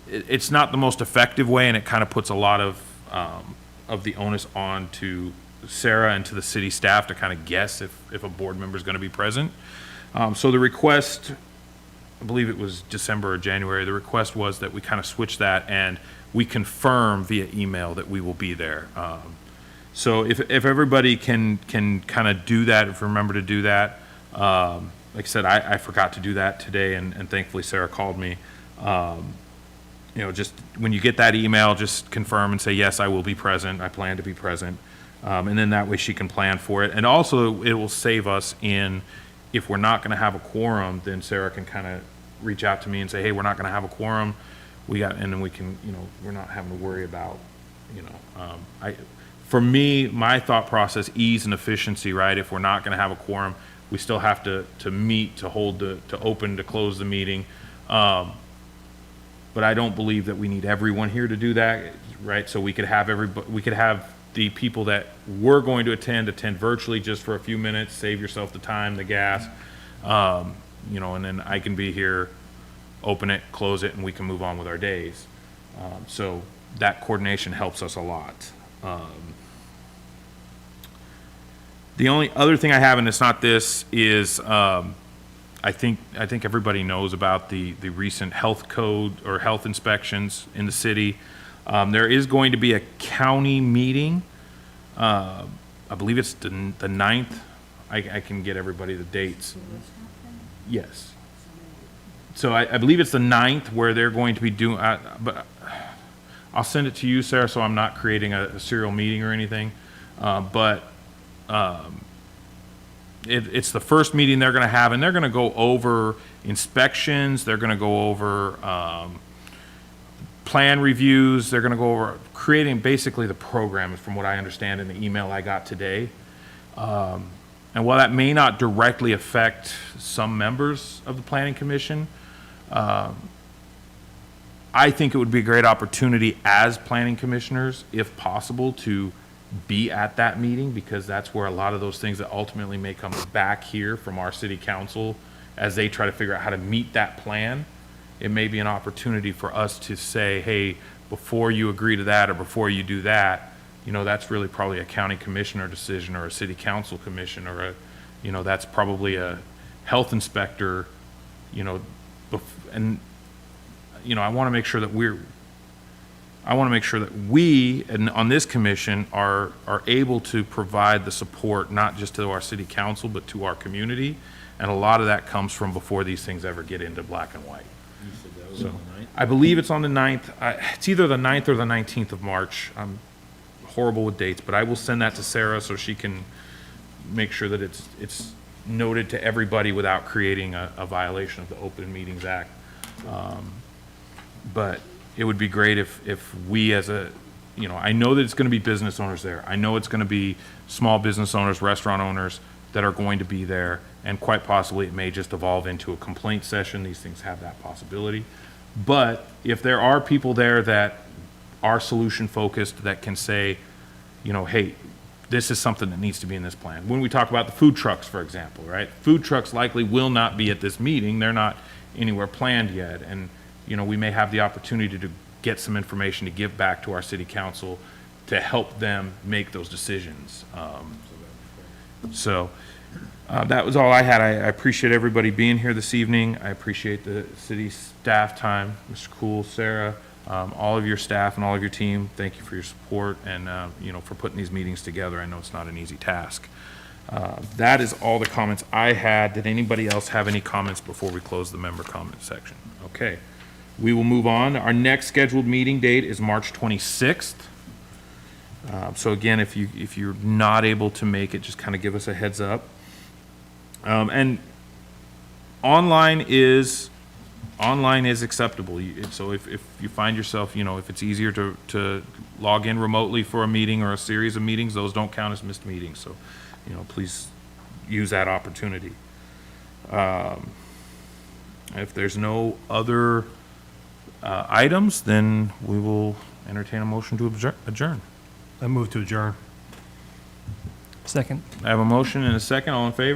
It's not the most effective way, and it kind of puts a lot of the onus on to Sarah and to the city staff to kind of guess if a board member is going to be present. So the request, I believe it was December or January, the request was that we kind of switch that and we confirm via email that we will be there. So if everybody can kind of do that, if remember to do that, like I said, I forgot to do that today, and thankfully Sarah called me. Just when you get that email, just confirm and say, yes, I will be present. I plan to be present. And then that way she can plan for it. And also it will save us if we're not going to have a quorum, then Sarah can kind of reach out to me and say, hey, we're not going to have a quorum. And then we can, we're not having to worry about, for me, my thought process, ease and efficiency, right? If we're not going to have a quorum, we still have to meet, to open, to close the meeting. But I don't believe that we need everyone here to do that, right? So we could have the people that were going to attend virtually just for a few minutes, save yourself the time, the gas. You know, and then I can be here, open it, close it, and we can move on with our days. So that coordination helps us a lot. The only other thing I have, and it's not this, is I think everybody knows about the recent health code or health inspections in the city. There is going to be a county meeting. I believe it's the 9th. I can get everybody the dates. Yes. So I believe it's the 9th where they're going to be doing, but I'll send it to you, Sarah, so I'm not creating a serial meeting or anything. It's the first meeting they're going to have, and they're going to go over inspections. They're going to go over plan reviews. They're going to go over creating basically the program, from what I understand in the email I got today. And while that may not directly affect some members of the Planning Commission, I think it would be a great opportunity as planning commissioners, if possible, to be at that meeting, because that's where a lot of those things that ultimately may come back here from our city council as they try to figure out how to meet that plan. It may be an opportunity for us to say, hey, before you agree to that or before you do that, you know, that's really probably a county commissioner decision or a city council commission or a, you know, that's probably a health inspector, you know, and, you know, I want to make sure that we, and on this commission, are able to provide the support, not just to our city council, but to our community. And a lot of that comes from before these things ever get into black and white. You said that was So on the 9th? I believe it's on the 9th. It's either the 9th or the 19th of March. I'm horrible with dates, but I will send that to Sarah so she can make sure that it's noted to everybody without creating a violation of the Open Meetings Act. But it would be great if we as a, you know, I know that it's going to be business owners there. I know it's going to be small business owners, restaurant owners that are going to be there, and quite possibly it may just evolve into a complaint session. These things have that possibility. But if there are people there that are solution focused, that can say, you know, hey, this is something that needs to be in this plan. When we talk about the food trucks, for example, right? Food trucks likely will not be at this meeting. They're not anywhere planned yet. And, you know, we may have the opportunity to get some information to give back to our city council to help them make those decisions. That was all I had. I appreciate everybody being here this evening. I appreciate the city staff time, Mr. Cool, Sarah, all of your staff and all of your team. Thank you for your support and, you know, for putting these meetings together. I know it's not an easy task. That is all the comments I had. Did anybody else have any comments before we close the member comment section? Okay. We will move on. Our next scheduled meeting date is March 26th. So again, if you're not able to make it, just kind of give us a heads up. And online is acceptable. So if you find yourself, you know, if it's easier to log in remotely for a meeting or a series of meetings, those don't count as missed meetings. So, you know, please use that opportunity. If there's no other items, then we will entertain a motion to adjourn. I move to adjourn. Second. I have a motion and a second. All in favor?